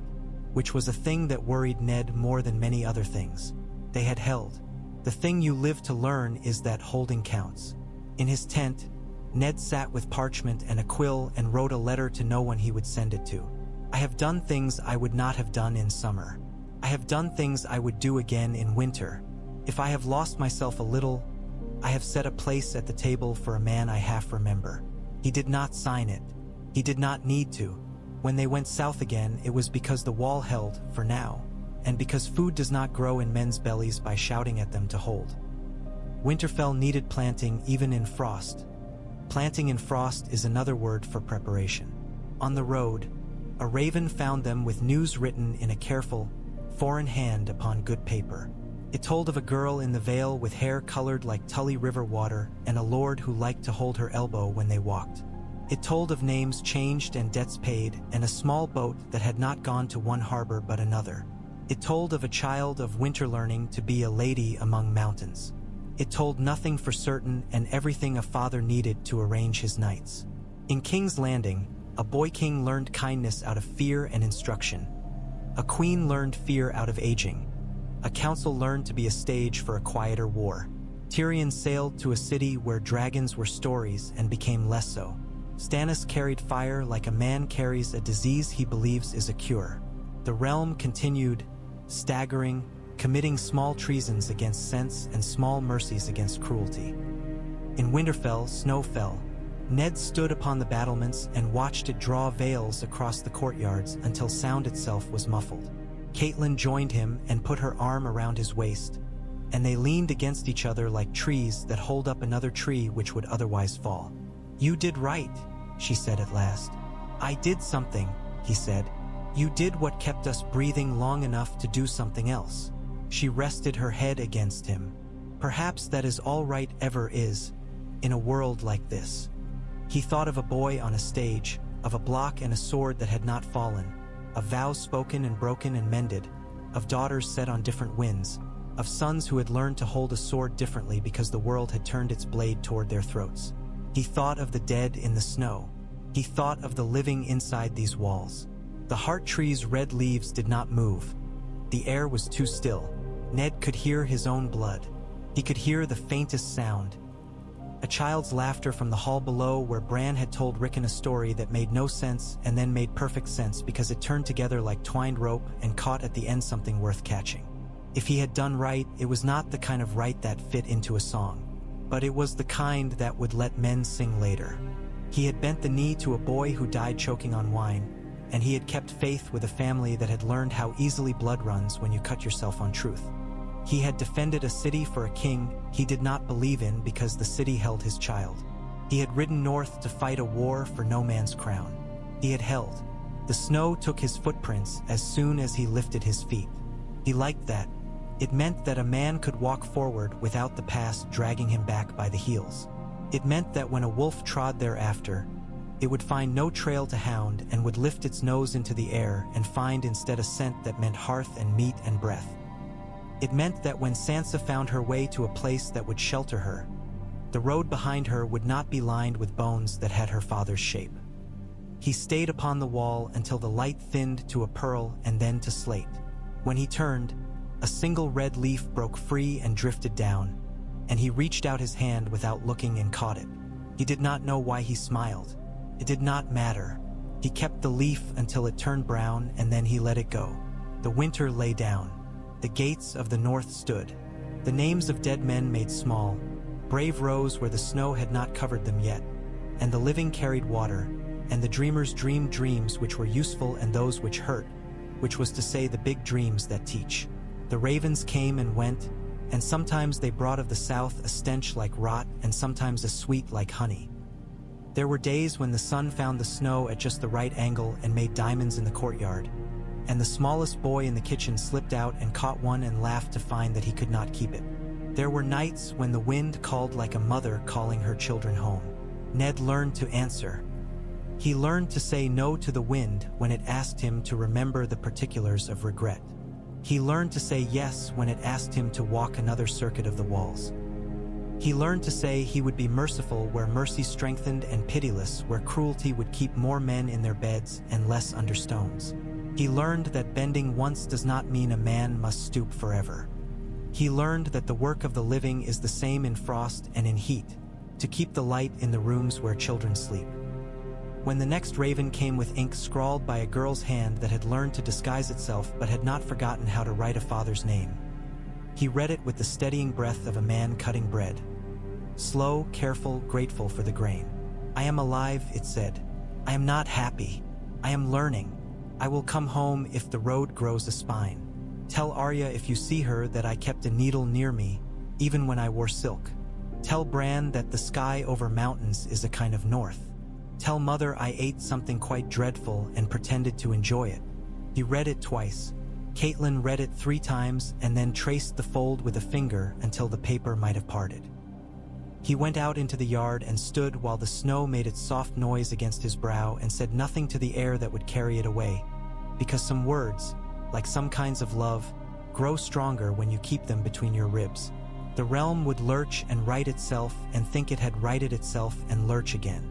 which was a thing that worried Ned more than many other things. They had held. The thing you live to learn is that holding counts. In his tent, Ned sat with parchment and a quill and wrote a letter to no one he would send it to. "I have done things I would not have done in summer. I have done things I would do again in winter. If I have lost myself a little, I have set a place at the table for a man I half remember." He did not sign it. He did not need to. When they went south again, it was because the wall held, for now, and because food does not grow in men's bellies by shouting at them to hold. Winterfell needed planting even in frost. Planting in frost is another word for preparation. On the road, a raven found them with news written in a careful, foreign hand upon good paper. It told of a girl in the Vale with hair colored like Tully River water and a lord who liked to hold her elbow when they walked. It told of names changed and debts paid and a small boat that had not gone to one harbor but another. It told of a child of winter learning to be a lady among mountains. It told nothing for certain and everything a father needed to arrange his nights. In King's Landing, a boy king learned kindness out of fear and instruction. A queen learned fear out of aging. A council learned to be a stage for a quieter war. Tyrion sailed to a city where dragons were stories and became less so. Stannis carried fire like a man carries a disease he believes is a cure. The realm continued, staggering, committing small treasons against sense and small mercies against cruelty. In Winterfell, snow fell. Ned stood upon the battlements and watched it draw veils across the courtyards until sound itself was muffled. Catelyn joined him and put her arm around his waist, and they leaned against each other like trees that hold up another tree which would otherwise fall. "You did right," she said at last. "I did something," he said. "You did what kept us breathing long enough to do something else." She rested her head against him. "Perhaps that is all right ever is, in a world like this." He thought of a boy on a stage, of a block and a sword that had not fallen, of vows spoken and broken and mended, of daughters set on different winds, of sons who had learned to hold a sword differently because the world had turned its blade toward their throats. He thought of the dead in the snow. He thought of the living inside these walls. The heart tree's red leaves did not move. The air was too still. Ned could hear his own blood. He could hear the faintest sound. A child's laughter from the hall below, where Bran had told Rickon a story that made no sense and then made perfect sense because it turned together like twined rope and caught at the end something worth catching. If he had done right, it was not the kind of right that fit into a song, but it was the kind that would let men sing later. He had bent the knee to a boy who died choking on wine, and he had kept faith with a family that had learned how easily blood runs when you cut yourself on truth. He had defended a city for a king he did not believe in because the city held his child. He had ridden north to fight a war for no man's crown. He had held. The snow took his footprints as soon as he lifted his feet. He liked that. It meant that a man could walk forward without the past dragging him back by the heels. It meant that when a wolf trod thereafter, it would find no trail to hound and would lift its nose into the air and find instead a scent that meant hearth and meat and breath. It meant that when Sansa found her way to a place that would shelter her, the road behind her would not be lined with bones that had her father's shape. He stayed upon the wall until the light thinned to a pearl and then to slate. When he turned, a single red leaf broke free and drifted down, and he reached out his hand without looking and caught it. He did not know why he smiled. It did not matter. He kept the leaf until it turned brown, and then he let it go. The winter lay down. The gates of the north stood. The names of dead men made small. Brave rose where the snow had not covered them yet. And the living carried water, and the dreamers dreamed dreams which were useful and those which hurt, which was to say the big dreams that teach. The ravens came and went, and sometimes they brought of the south a stench like rot and sometimes a sweet like honey. There were days when the sun found the snow at just the right angle and made diamonds in the courtyard, and the smallest boy in the kitchen slipped out and caught one and laughed to find that he could not keep it. There were nights when the wind called like a mother calling her children home. Ned learned to answer. He learned to say no to the wind when it asked him to remember the particulars of regret. He learned to say yes when it asked him to walk another circuit of the walls. He learned to say he would be merciful where mercy strengthened and pitiless where cruelty would keep more men in their beds and less under stones. He learned that bending once does not mean a man must stoop forever. He learned that the work of the living is the same in frost and in heat, to keep the light in the rooms where children sleep. When the next raven came with ink scrawled by a girl's hand that had learned to disguise itself but had not forgotten how to write a father's name, he read it with the steadying breath of a man cutting bread. Slow, careful, grateful for the grain. "I am alive," it said. "I am not happy. I am learning. I will come home if the road grows a spine. Tell Arya if you see her that I kept a needle near me, even when I wore silk. Tell Bran that the sky over mountains is a kind of north. Tell Mother I ate something quite dreadful and pretended to enjoy it." He read it twice. Catelyn read it 3 times and then traced the fold with a finger until the paper might have parted. He went out into the yard and stood while the snow made its soft noise against his brow and said nothing to the air that would carry it away, because some words, like some kinds of love, grow stronger when you keep them between your ribs. The realm would lurch and right itself and think it had righted itself and lurch again.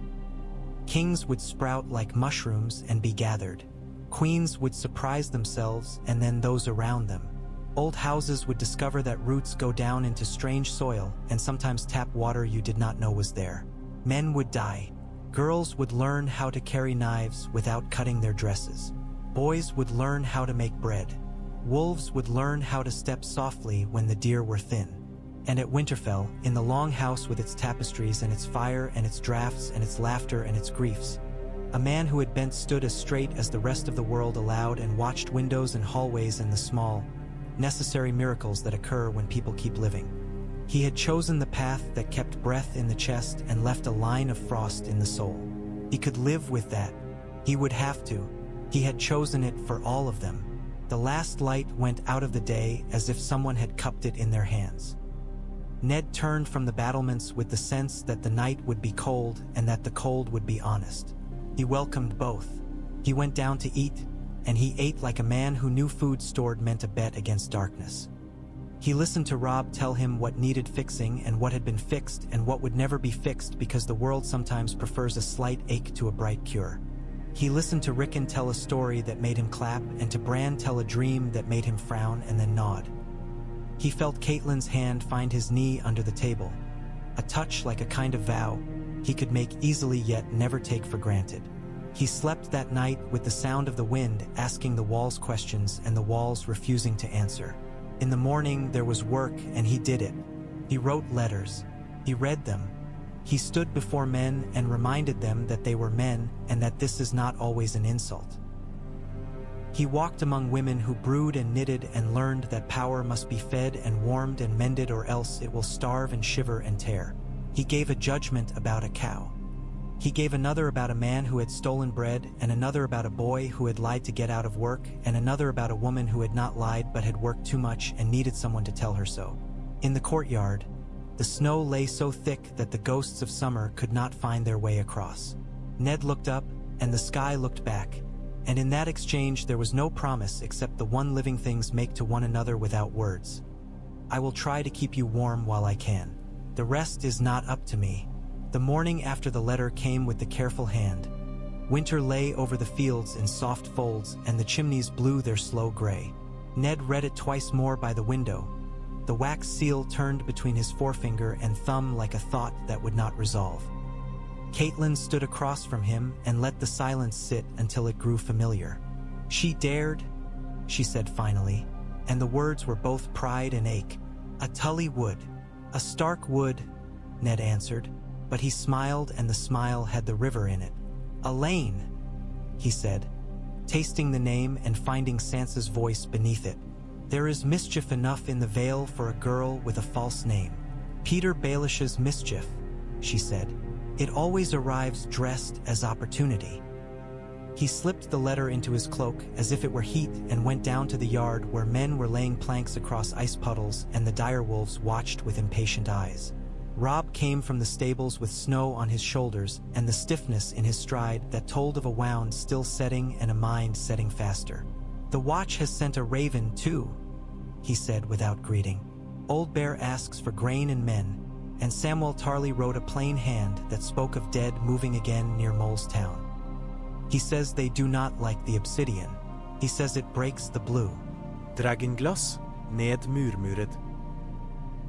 Kings would sprout like mushrooms and be gathered. Queens would surprise themselves and then those around them. Old houses would discover that roots go down into strange soil and sometimes tap water you did not know was there. Men would die. Girls would learn how to carry knives without cutting their dresses. Boys would learn how to make bread. wolves would learn how to step softly when the deer were thin. And at Winterfell, in the long house with its tapestries and its fire and its draughts and its laughter and its griefs, a man who had bent stood as straight as the rest of the world allowed and watched windows and hallways and the small, necessary miracles that occur when people keep living. He had chosen the path that kept breath in the chest and left a line of frost in the soul. He could live with that. He would have to. He had chosen it for all of them. The last light went out of the day as if someone had cupped it in their hands. Ned turned from the battlements with the sense that the night would be cold and that the cold would be honest. He welcomed both. He went down to eat, and he ate like a man who knew food stored meant a bet against darkness. He listened to Robb tell him what needed fixing and what had been fixed and what would never be fixed because the world sometimes prefers a slight ache to a bright cure. He listened to Rickon tell a story that made him clap and to Bran tell a dream that made him frown and then nod. He felt Catelyn's hand find his knee under the table, a touch like a kind of vow he could make easily yet never take for granted. He slept that night with the sound of the wind asking the walls questions and the walls refusing to answer. In the morning there was work and he did it. He wrote letters. He read them. He stood before men and reminded them that they were men and that this is not always an insult. He walked among women who brewed and knitted and learned that power must be fed and warmed and mended or else it will starve and shiver and tear. He gave a judgment about a cow. He gave another about a man who had stolen bread, and another about a boy who had lied to get out of work, and another about a woman who had not lied but had worked too much and needed someone to tell her so. In the courtyard, the snow lay so thick that the ghosts of summer could not find their way across. Ned looked up, and the sky looked back, and in that exchange there was no promise except the one living things make to one another without words. I will try to keep you warm while I can. The rest is not up to me. The morning after the letter came with the careful hand. Winter lay over the fields in soft folds, and the chimneys blew their slow gray. Ned read it twice more by the window. The wax seal turned between his forefinger and thumb like a thought that would not resolve. Catelyn stood across from him and let the silence sit until it grew familiar. She dared, she said finally, and the words were both pride and ache. A Tully would. A Stark would, Ned answered. But he smiled, and the smile had the river in it. Elaine, he said, tasting the name and finding Sansa's voice beneath it. There is mischief enough in the Vale for a girl with a false name. Petyr Baelish's mischief, she said. It always arrives dressed as opportunity. He slipped the letter into his cloak as if it were heat and went down to the yard where men were laying planks across ice puddles and the direwolves watched with impatient eyes. Robb came from the stables with snow on his shoulders and the stiffness in his stride that told of a wound still setting and a mind setting faster. The watch has sent a raven too, he said without greeting. Old Bear asks for grain and men, and Samwell Tarly wrote a plain hand that spoke of dead moving again near Mole's town. He says they do not like the obsidian. He says it breaks the blue. Dragenglass, Ned murmuret.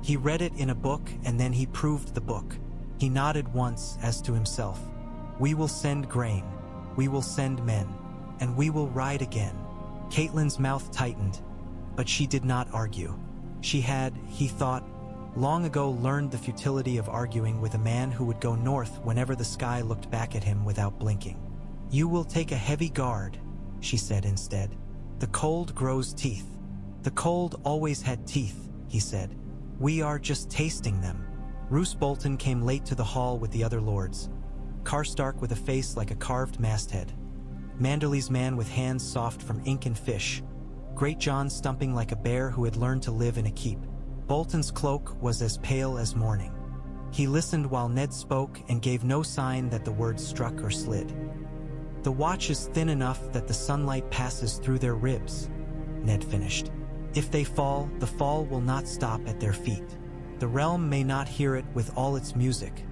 He read it in a book and then he proved the book. He nodded once as to himself. We will send grain, we will send men, and we will ride again. Catelyn's mouth tightened, but she did not argue. She had, he thought, long ago learned the futility of arguing with a man who would go north whenever the sky looked back at him without blinking. You will take a heavy guard, she said instead. The cold grows teeth. The cold always had teeth, he said. We are just tasting them. Roose Bolton came late to the hall with the other lords. Karstark with a face like a carved masthead. Manderly's man with hands soft from ink and fish. Great John stumping like a bear who had learned to live in a keep. Bolton's cloak was as pale as morning. He listened while Ned spoke and gave no sign that the words struck or slid. The watch is thin enough that the sunlight passes through their ribs, Ned finished. If they fall, the fall will not stop at their feet. The realm may not hear it with all its music,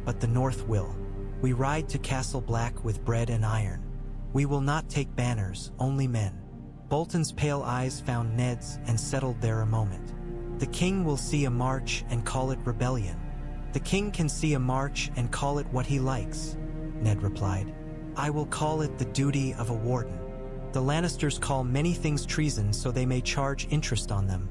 but the north will. We ride to Castle Black with bread and iron. We will not take banners, only men. Bolton's pale eyes found Ned's and settled there a moment. The king will see a march and call it rebellion. The king can see a march and call it what he likes, Ned replied. I will call it the duty of a warden. The Lannisters call many things treason, so they may charge interest on them.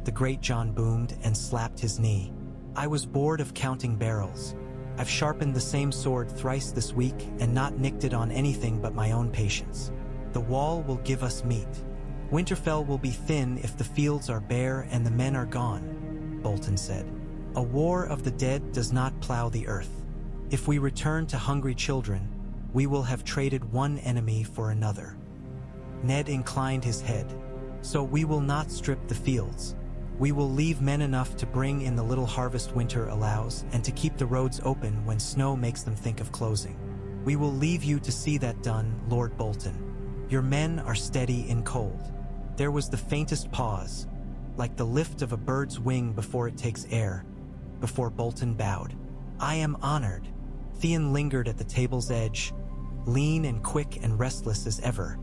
The great Jon boomed and slapped his knee. I was bored of counting barrels. I've sharpened the same sword thrice this week and not nicked it on anything but my own patience. The wall will give us meat. Winterfell will be thin if the fields are bare and the men are gone, Bolton said. A war of the dead does not plow the earth. If we return to hungry children, we will have traded one enemy for another. Ned inclined his head. So we will not strip the fields. We will leave men enough to bring in the little harvest winter allows and to keep the roads open when snow makes them think of closing. We will leave you to see that done, Lord Bolton. Your men are steady in cold. There was the faintest pause, like the lift of a bird's wing before it takes air, before Bolton bowed. I am honored. Theon lingered at the table's edge, lean and quick and restless as ever,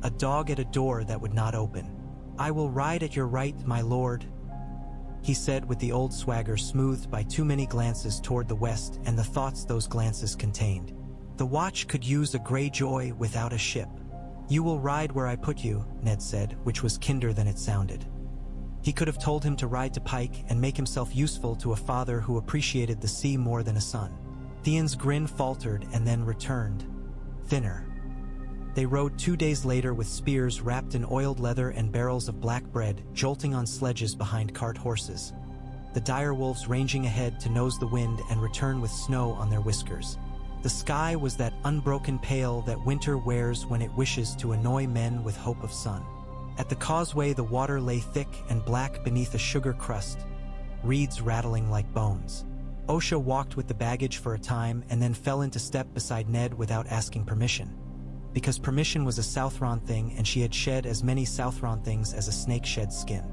a dog at a door that would not open. I will ride at your right, my lord, he said with the old swagger smoothed by too many glances toward the west and the thoughts those glances contained. The watch could use a Greyjoy without a ship. You will ride where I put you, Ned said, which was kinder than it sounded. He could have told him to ride to Pike and make himself useful to a father who appreciated the sea more than a son. Theon's grin faltered and then returned, thinner. They rode 2 days later with spears wrapped in oiled leather and barrels of black bread, jolting on sledges behind cart horses. The direwolves ranging ahead to nose the wind and return with snow on their whiskers. The sky was that unbroken pale that winter wears when it wishes to annoy men with hope of sun. At the causeway the water lay thick and black beneath a sugar crust, reeds rattling like bones. Osha walked with the baggage for a time and then fell into step beside Ned without asking permission. Because permission was a Southron thing and she had shed as many Southron things as a snake sheds skin.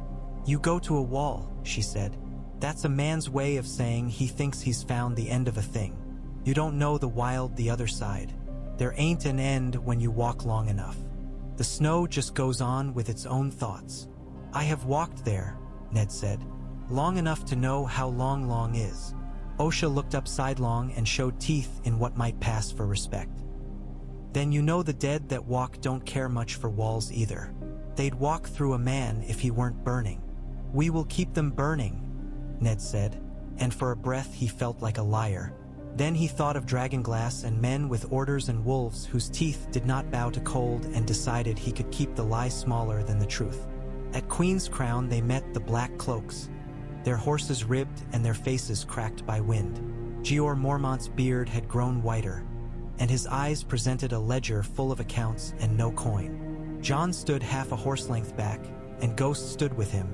You go to a wall, she said. That's a man's way of saying he thinks he's found the end of a thing. You don't know the wild the other side. There ain't an end when you walk long enough. The snow just goes on with its own thoughts. I have walked there, Ned said, long enough to know how long is. Osha looked up sidelong and showed teeth in what might pass for respect. Then you know the dead that walk don't care much for walls either. They'd walk through a man if he weren't burning. We will keep them burning, Ned said, and for a breath he felt like a liar. Then he thought of dragonglass and men with orders and wolves whose teeth did not bow to cold and decided he could keep the lie smaller than the truth. At Queen's Crown they met the Black Cloaks, their horses ribbed and their faces cracked by wind. Jeor Mormont's beard had grown whiter, and his eyes presented a ledger full of accounts and no coin. Jon stood half a horse length back, and Ghost stood with him,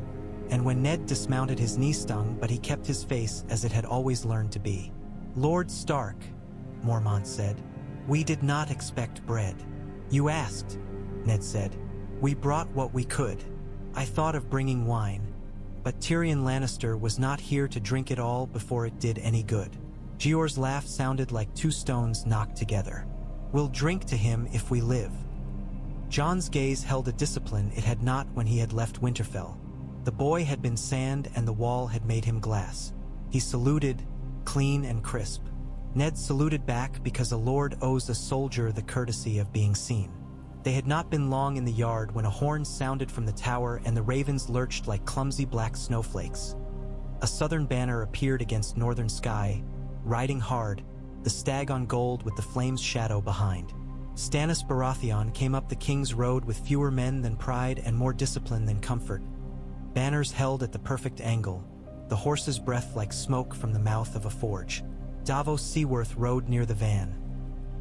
and when Ned dismounted his knee stung, but he kept his face as it had always learned to be. Lord Stark, Mormont said, we did not expect bread. You asked, Ned said. We brought what we could. I thought of bringing wine, but Tyrion Lannister was not here to drink it all before it did any good. Jeor's laugh sounded like two stones knocked together. We'll drink to him if we live. Jon's gaze held a discipline it had not when he had left Winterfell. The boy had been sand and the wall had made him glass. He saluted, clean and crisp. Ned saluted back because a lord owes a soldier the courtesy of being seen. They had not been long in the yard when a horn sounded from the tower and the ravens lurched like clumsy black snowflakes. A southern banner appeared against northern sky, riding hard, the stag on gold with the flame's shadow behind. Stannis Baratheon came up the King's Road with fewer men than pride and more discipline than comfort. Banners held at the perfect angle, the horse's breath like smoke from the mouth of a forge. Davos Seaworth rode near the van,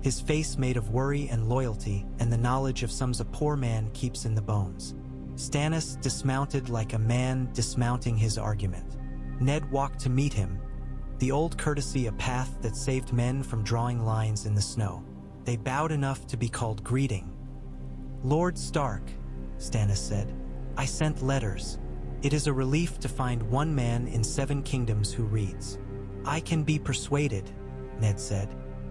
his face made of worry and loyalty and the knowledge of some's a poor man keeps in the bones. Stannis dismounted like a man dismounting his argument. Ned walked to meet him, the old courtesy a path that saved men from drawing lines in the snow. They bowed enough to be called greeting. Lord Stark, Stannis said, I sent letters. It is a relief to find one man in 7 kingdoms who reads. I can be persuaded, Ned said.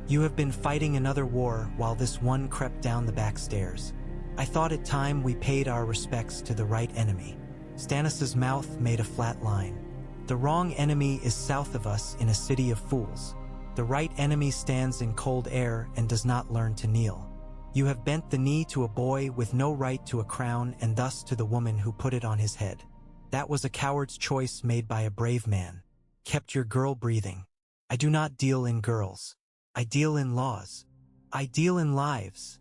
You have been fighting another war while this one crept down the back stairs. I thought it time we paid our respects to the right enemy. Stannis's mouth made a flat line. The wrong enemy is south of us in a city of fools. The right enemy stands in cold air and does not learn to kneel. You have bent the knee to a boy with no right to a crown and thus to the woman who put it on his head. That was a coward's choice made by a brave man. Kept your girl breathing. I do not deal in girls. I deal in laws. I deal in lives,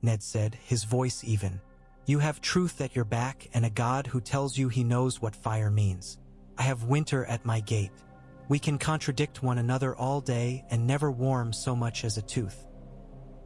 Ned said, his voice even. You have truth at your back and a God who tells you he knows what fire means. I have winter at my gate. We can contradict one another all day and never warm so much as a tooth.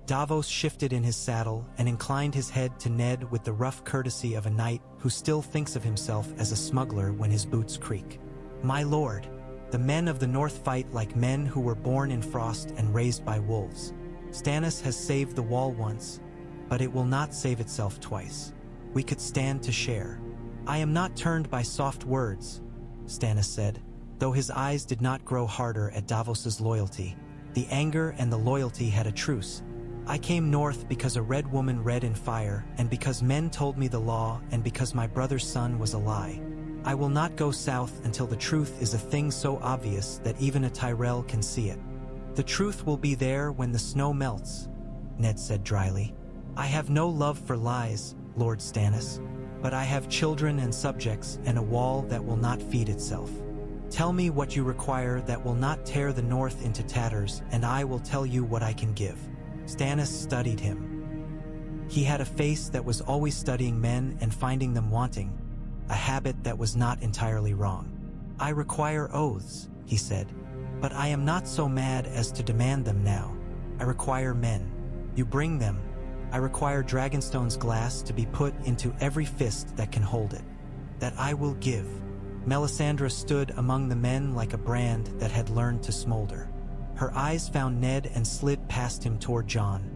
Davos shifted in his saddle and inclined his head to Ned with the rough courtesy of a knight who still thinks of himself as a smuggler when his boots creak. My lord, the men of the north fight like men who were born in frost and raised by wolves. Stannis has saved the wall once, but it will not save itself twice. We could stand to share. I am not turned by soft words, Stannis said, though his eyes did not grow harder at Davos's loyalty. The anger and the loyalty had a truce. I came north because a red woman read in fire, and because men told me the law, and because my brother's son was a lie. I will not go south until the truth is a thing so obvious that even a Tyrell can see it. The truth will be there when the snow melts, Ned said dryly. I have no love for lies, Lord Stannis, but I have children and subjects and a wall that will not feed itself. Tell me what you require that will not tear the north into tatters, and I will tell you what I can give. Stannis studied him. He had a face that was always studying men and finding them wanting, a habit that was not entirely wrong. I require oaths, he said, but I am not so mad as to demand them now. I require men. You bring them. I require Dragonstone's glass to be put into every fist that can hold it. That I will give. Melisandre stood among the men like a brand that had learned to smolder. Her eyes found Ned and slid past him toward Jon,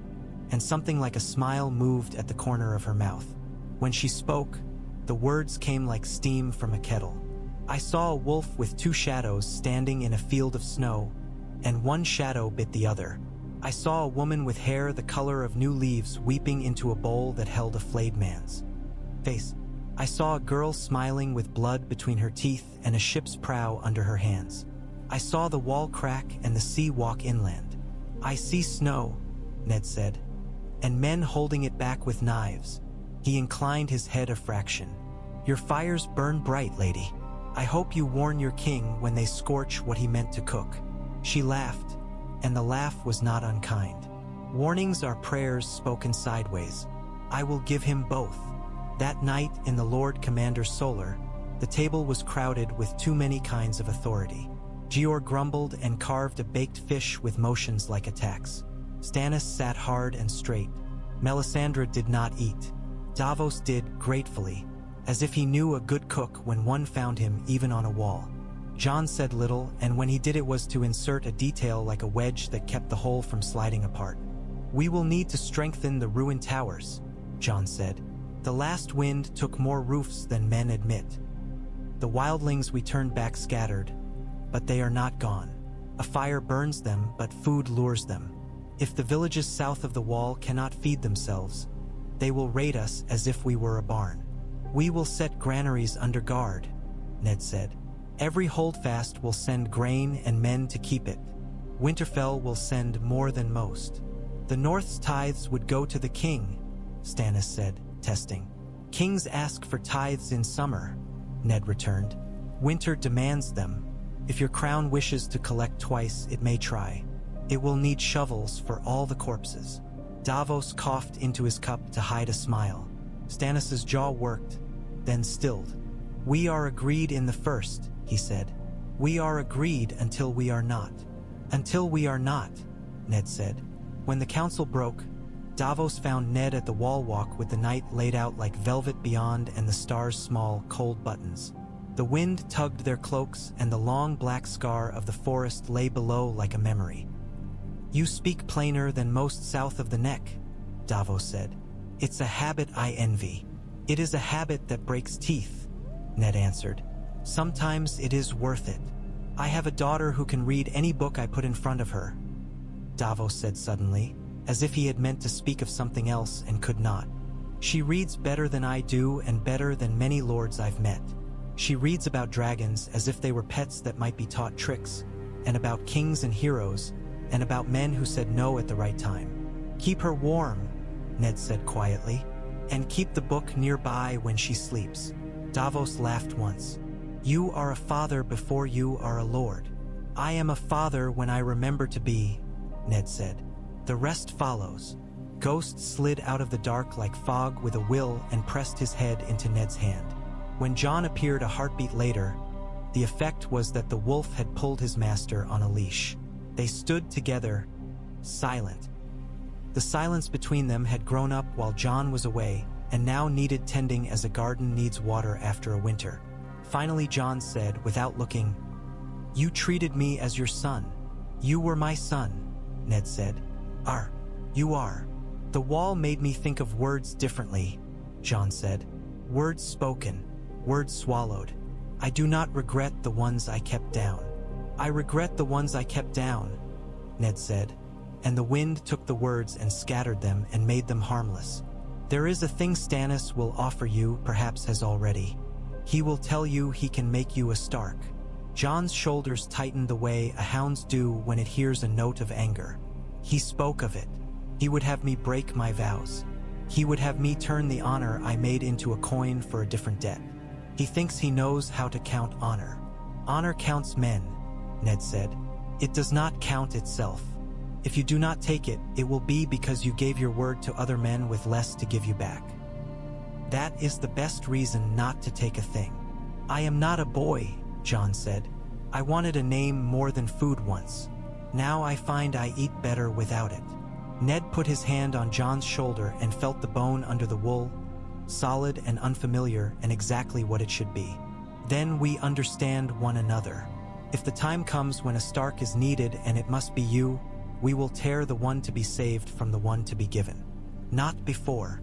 and something like a smile moved at the corner of her mouth. When she spoke, the words came like steam from a kettle. I saw a wolf with two shadows standing in a field of snow, and one shadow bit the other. I saw a woman with hair the color of new leaves weeping into a bowl that held a flayed man's face. I saw a girl smiling with blood between her teeth and a ship's prow under her hands. I saw the wall crack and the sea walk inland. I see snow, Ned said, and men holding it back with knives. He inclined his head a fraction. Your fires burn bright, lady. I hope you warn your king when they scorch what he meant to cook. She laughed, and the laugh was not unkind. Warnings are prayers spoken sideways. I will give him both. That night in the Lord Commander's solar, the table was crowded with too many kinds of authority. Gior grumbled and carved a baked fish with motions like attacks. Stannis sat hard and straight. Melisandre did not eat. Davos did, gratefully, as if he knew a good cook when one found him even on a wall. Jon said little, and when he did it was to insert a detail like a wedge that kept the whole from sliding apart. We will need to strengthen the ruined towers, Jon said. The last wind took more roofs than men admit. The wildlings we turned back scattered, but they are not gone. A fire burns them, but food lures them. If the villages south of the wall cannot feed themselves, they will raid us as if we were a barn. We will set granaries under guard, Ned said. Every holdfast will send grain and men to keep it. Winterfell will send more than most. The North's tithes would go to the king, Stannis said, testing. Kings ask for tithes in summer, Ned returned. Winter demands them. If your crown wishes to collect twice, it may try. It will need shovels for all the corpses. Davos coughed into his cup to hide a smile. Stannis's jaw worked, then stilled. We are agreed in the first, he said. We are agreed until we are not. Until we are not, Ned said. When the council broke, Davos found Ned at the wall walk with the night laid out like velvet beyond and the stars small, cold buttons. The wind tugged their cloaks and the long black scar of the forest lay below like a memory. You speak plainer than most south of the neck, Davos said. It's a habit I envy. It is a habit that breaks teeth, Ned answered. Sometimes it is worth it. I have a daughter who can read any book I put in front of her, Davos said suddenly, as if he had meant to speak of something else and could not. She reads better than I do and better than many lords I've met. She reads about dragons as if they were pets that might be taught tricks, and about kings and heroes, and about men who said no at the right time. Keep her warm, Ned said quietly. And keep the book nearby when she sleeps. Davos laughed once. You are a father before you are a lord. I am a father when I remember to be, Ned said. The rest follows. Ghost slid out of the dark like fog with a will and pressed his head into Ned's hand. When Jon appeared a heartbeat later, the effect was that the wolf had pulled his master on a leash. They stood together, silent. The silence between them had grown up while Jon was away, and now needed tending as a garden needs water after a winter. Finally Jon said, without looking, "You treated me as your son. You were my son," Ned said. You are. The wall made me think of words differently," Jon said. "Words spoken, words swallowed. I do not regret the ones I kept down." "I regret the ones I kept down," Ned said, and the wind took the words and scattered them and made them harmless. "There is a thing Stannis will offer you, perhaps has already. He will tell you he can make you a Stark." Jon's shoulders tightened the way a hound's do when it hears a note of anger. He spoke of it. He would have me break my vows. He would have me turn the honor I made into a coin for a different debt. He thinks he knows how to count honor. "Honor counts men," Ned said. "It does not count itself. If you do not take it, it will be because you gave your word to other men with less to give you back. That is the best reason not to take a thing." "I am not a boy," Jon said. "I wanted a name more than food once. Now I find I eat better without it." Ned put his hand on Jon's shoulder and felt the bone under the wool, solid and unfamiliar and exactly what it should be. "Then we understand one another. If the time comes when a Stark is needed and it must be you, we will tear the one to be saved from the one to be given. Not before."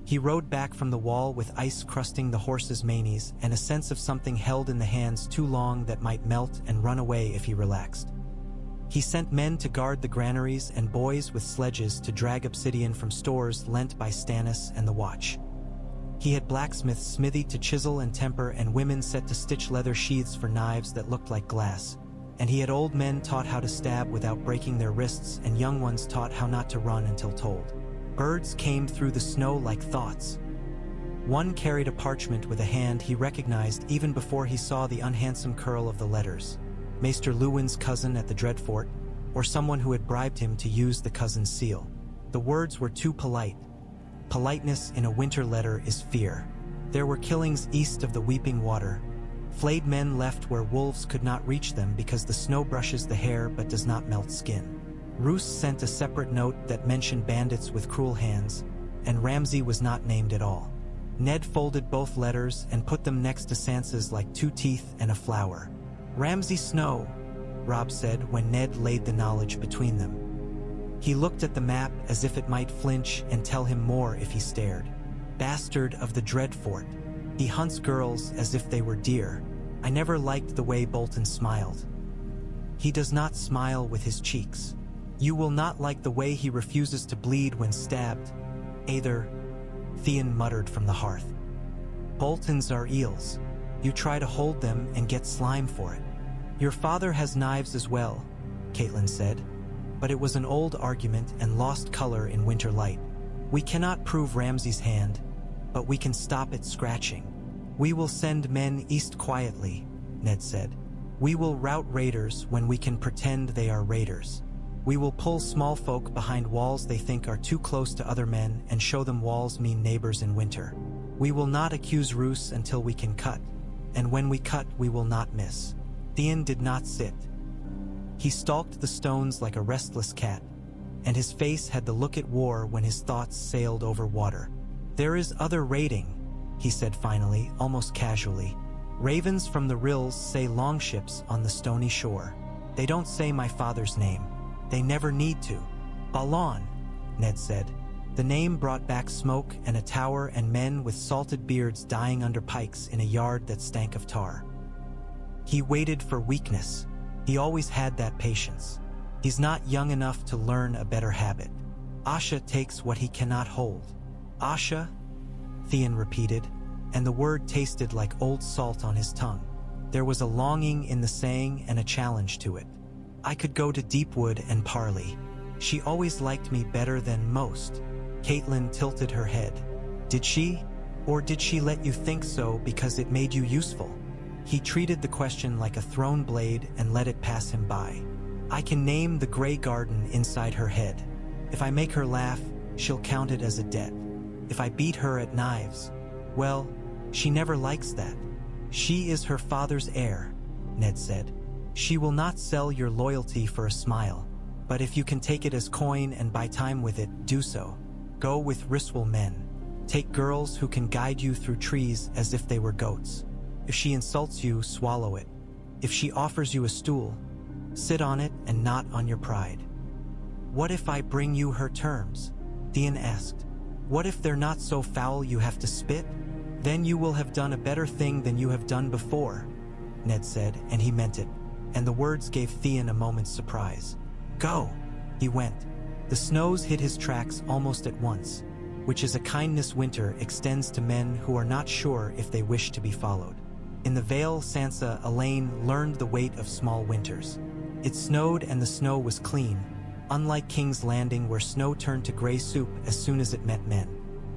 He rode back from the wall with ice crusting the horse's manes and a sense of something held in the hands too long that might melt and run away if he relaxed. He sent men to guard the granaries and boys with sledges to drag obsidian from stores lent by Stannis and the Watch. He had blacksmiths smithied to chisel and temper and women set to stitch leather sheaths for knives that looked like glass. And he had old men taught how to stab without breaking their wrists and young ones taught how not to run until told. Birds came through the snow like thoughts. One carried a parchment with a hand he recognized even before he saw the unhandsome curl of the letters. Maester Luwin's cousin at the Dreadfort, or someone who had bribed him to use the cousin's seal. The words were too polite. Politeness in a winter letter is fear. There were killings east of the Weeping Water. Flayed men left where wolves could not reach them because the snow brushes the hair but does not melt skin. Roose sent a separate note that mentioned bandits with cruel hands, and Ramsay was not named at all. Ned folded both letters and put them next to Sansa's like two teeth and a flower. "Ramsay Snow," Robb said when Ned laid the knowledge between them. He looked at the map as if it might flinch and tell him more if he stared. "Bastard of the Dreadfort. He hunts girls as if they were deer. I never liked the way Bolton smiled. He does not smile with his cheeks. You will not like the way he refuses to bleed when stabbed, either," Theon muttered from the hearth. "Boltons are eels. You try to hold them and get slime for it." "Your father has knives as well," Catelyn said, but it was an old argument and lost color in winter light. "We cannot prove Ramsay's hand, but we can stop it scratching. We will send men east quietly," Ned said. "We will rout raiders when we can pretend they are raiders. We will pull small folk behind walls they think are too close to other men and show them walls mean neighbors in winter. We will not accuse Roose until we can cut, and when we cut we will not miss." Theon did not sit. He stalked the stones like a restless cat, and his face had the look at war when his thoughts sailed over water. "There is other raiding," he said finally, almost casually. "Ravens from the rills say longships on the stony shore. They don't say my father's name. They never need to." "Balon," Ned said. The name brought back smoke and a tower and men with salted beards dying under pikes in a yard that stank of tar. He waited for weakness. He always had that patience. He's not young enough to learn a better habit. "Asha takes what he cannot hold." "Asha?" Theon repeated, and the word tasted like old salt on his tongue. There was a longing in the saying and a challenge to it. "I could go to Deepwood and parley. She always liked me better than most." Catelyn tilted her head. Did she? Or did she let you think so because it made you useful? He treated the question like a thrown blade and let it pass him by. I can name the gray garden inside her head. If I make her laugh, she'll count it as a debt. If I beat her at knives, well, she never likes that. She is her father's heir, Ned said. She will not sell your loyalty for a smile, but if you can take it as coin and buy time with it, do so. Go with 𝒉𝒂𝒏𝒏𝒊𝒔𝒕𝒆𝒓 men. Take girls who can guide you through trees as if they were goats. If she insults you, swallow it. If she offers you a stool, sit on it and not on your pride. What if I bring you her terms? Theon asked. What if they're not so foul you have to spit? Then you will have done a better thing than you have done before, Ned said, and he meant it, and the words gave Theon a moment's surprise. Go! He went. The snows hid his tracks almost at once, which is a kindness winter extends to men who are not sure if they wish to be followed. In the Vale, Sansa Elaine learned the weight of small winters. It snowed and the snow was clean, unlike King's Landing where snow turned to gray soup as soon as it met men.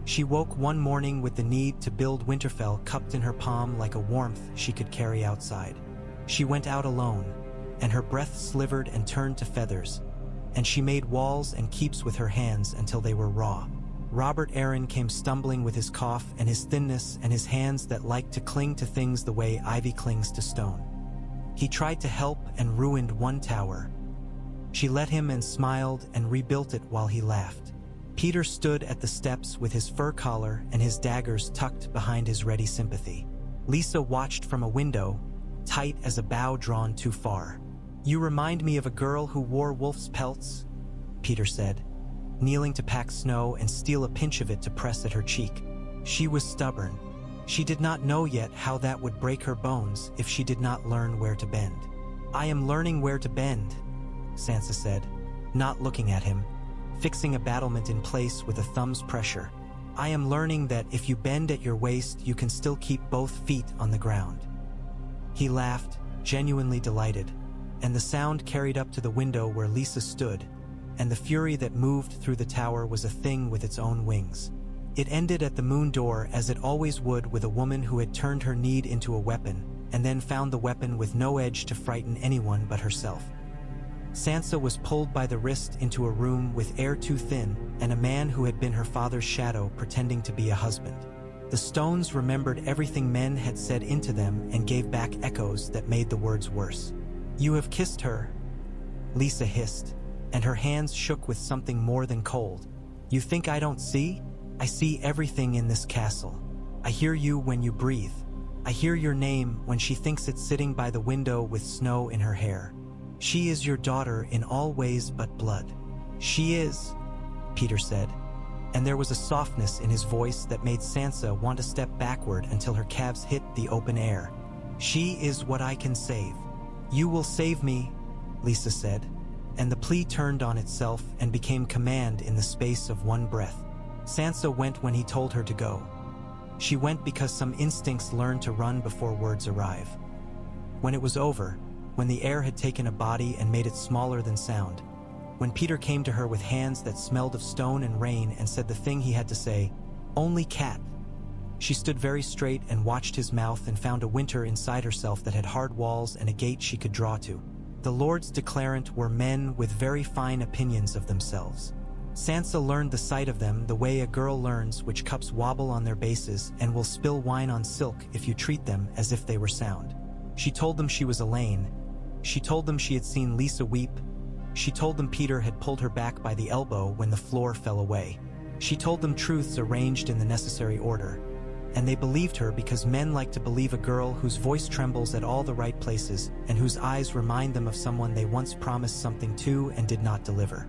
She woke one morning with the need to build Winterfell cupped in her palm like a warmth she could carry outside. She went out alone, and her breath slivered and turned to feathers, and she made walls and keeps with her hands until they were raw. Robert Arryn came stumbling with his cough and his thinness and his hands that liked to cling to things the way ivy clings to stone. He tried to help and ruined one tower. She let him and smiled and rebuilt it while he laughed. Peter stood at the steps with his fur collar and his daggers tucked behind his ready sympathy. Lysa watched from a window, tight as a bow drawn too far. You remind me of a girl who wore wolf's pelts, Peter said, kneeling to pack snow and steal a pinch of it to press at her cheek. She was stubborn. She did not know yet how that would break her bones if she did not learn where to bend. I am learning where to bend, Sansa said, not looking at him, fixing a battlement in place with a thumb's pressure. I am learning that if you bend at your waist, you can still keep both feet on the ground. He laughed, genuinely delighted, and the sound carried up to the window where Lysa stood, and the fury that moved through the tower was a thing with its own wings. It ended at the moon door as it always would with a woman who had turned her need into a weapon, and then found the weapon with no edge to frighten anyone but herself. Sansa was pulled by the wrist into a room with air too thin, and a man who had been her father's shadow pretending to be a husband. The stones remembered everything men had said into them and gave back echoes that made the words worse. You have kissed her, Lysa hissed, and her hands shook with something more than cold. You think I don't see? I see everything in this castle. I hear you when you breathe. I hear your name when she thinks it's sitting by the window with snow in her hair. She is your daughter in all ways but blood. She is, Peter said, and there was a softness in his voice that made Sansa want to step backward until her calves hit the open air. She is what I can save. You will save me, Lysa said, and the plea turned on itself and became command in the space of one breath. Sansa went when he told her to go. She went because some instincts learn to run before words arrive. When it was over, when the air had taken a body and made it smaller than sound, when Peter came to her with hands that smelled of stone and rain and said the thing he had to say, only cat, she stood very straight and watched his mouth and found a winter inside herself that had hard walls and a gate she could draw to. The Lords Declarant were men with very fine opinions of themselves. Sansa learned the sight of them the way a girl learns which cups wobble on their bases and will spill wine on silk if you treat them as if they were sound. She told them she was Elaine. She told them she had seen Lysa weep. She told them Peter had pulled her back by the elbow when the floor fell away. She told them truths arranged in the necessary order. And they believed her because men like to believe a girl whose voice trembles at all the right places and whose eyes remind them of someone they once promised something to and did not deliver.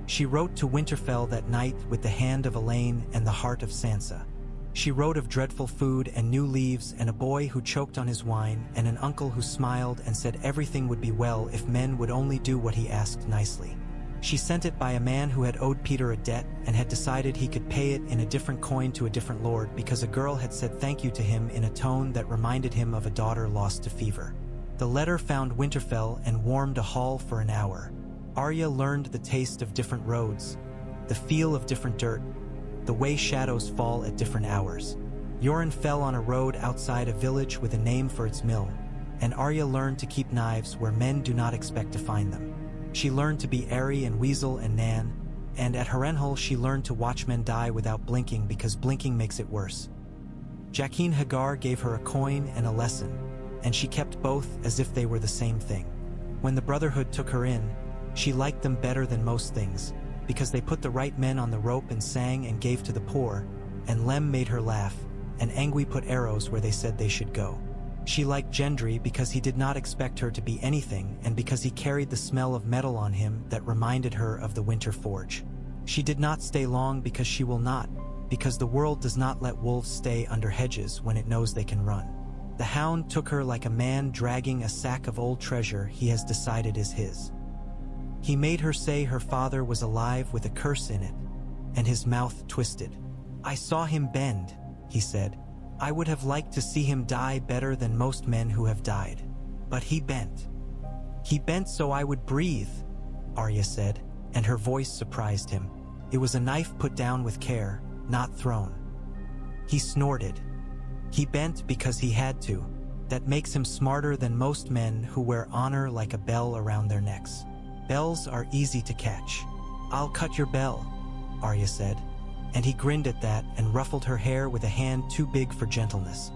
She wrote to Winterfell that night with the hand of Elaine and the heart of Sansa. She wrote of dreadful food and new leaves and a boy who choked on his wine and an uncle who smiled and said everything would be well if men would only do what he asked nicely. She sent it by a man who had owed Peter a debt and had decided he could pay it in a different coin to a different lord because a girl had said thank you to him in a tone that reminded him of a daughter lost to fever. The letter found Winterfell and warmed a hall for an hour. Arya learned the taste of different roads. the feel of different dirt, the way shadows fall at different hours. Yoren fell on a road outside a village with a name for its mill, and Arya learned to keep knives where men do not expect to find them. She learned to be airy and weasel and Nan, and at Harrenhal she learned to watch men die without blinking because blinking makes it worse. Jaqen H'ghar gave her a coin and a lesson, and she kept both as if they were the same thing. When the Brotherhood took her in, she liked them better than most things, because they put the right men on the rope and sang and gave to the poor, and Lem made her laugh, and Angwi put arrows where they said they should go. She liked Gendry because he did not expect her to be anything and because he carried the smell of metal on him that reminded her of the Winter Forge. She did not stay long because she will not, because the world does not let wolves stay under hedges when it knows they can run. The Hound took her like a man dragging a sack of old treasure he has decided is his. He made her say her father was alive with a curse in it, and his mouth twisted. "I saw him bend," he said. "I would have liked to see him die better than most men who have died. But he bent. He bent so I would breathe," Arya said, and her voice surprised him. It was a knife put down with care, not thrown. He snorted. "He bent because he had to. That makes him smarter than most men who wear honor like a bell around their necks. Bells are easy to catch." "I'll cut your bell," Arya said, and he grinned at that and ruffled her hair with a hand too big for gentleness.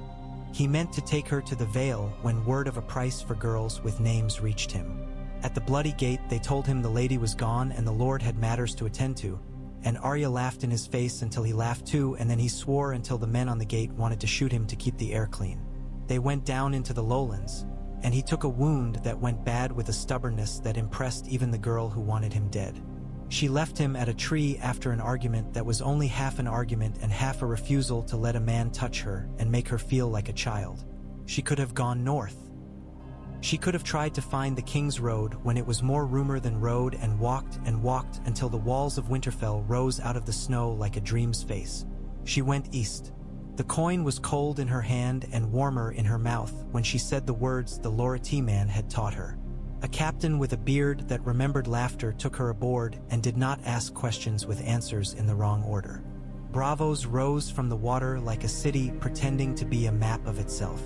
He meant to take her to the Vale when word of a price for girls with names reached him. At the Bloody Gate they told him the lady was gone and the Lord had matters to attend to, and Arya laughed in his face until he laughed too, and then he swore until the men on the gate wanted to shoot him to keep the air clean. They went down into the lowlands, and he took a wound that went bad with a stubbornness that impressed even the girl who wanted him dead. She left him at a tree after an argument that was only half an argument and half a refusal to let a man touch her and make her feel like a child. She could have gone north. She could have tried to find the King's Road when it was more rumor than road and walked until the walls of Winterfell rose out of the snow like a dream's face. She went east. The coin was cold in her hand and warmer in her mouth when she said the words the Lorati man had taught her. A captain with a beard that remembered laughter took her aboard and did not ask questions with answers in the wrong order. Bravos rose from the water like a city pretending to be a map of itself.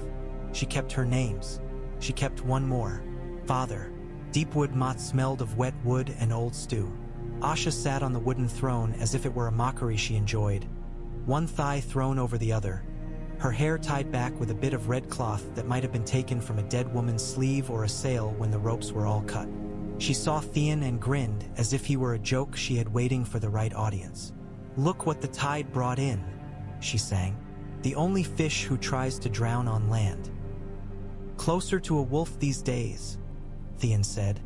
She kept her names. She kept one more. Father. Deepwood Mott smelled of wet wood and old stew. Asha sat on the wooden throne as if it were a mockery she enjoyed, one thigh thrown over the other, her hair tied back with a bit of red cloth that might have been taken from a dead woman's sleeve or a sail when the ropes were all cut. She saw Theon and grinned as if he were a joke she had waiting for the right audience. "Look what the tide brought in," she sang. "The only fish who tries to drown on land." "Closer to a wolf these days," Theon said,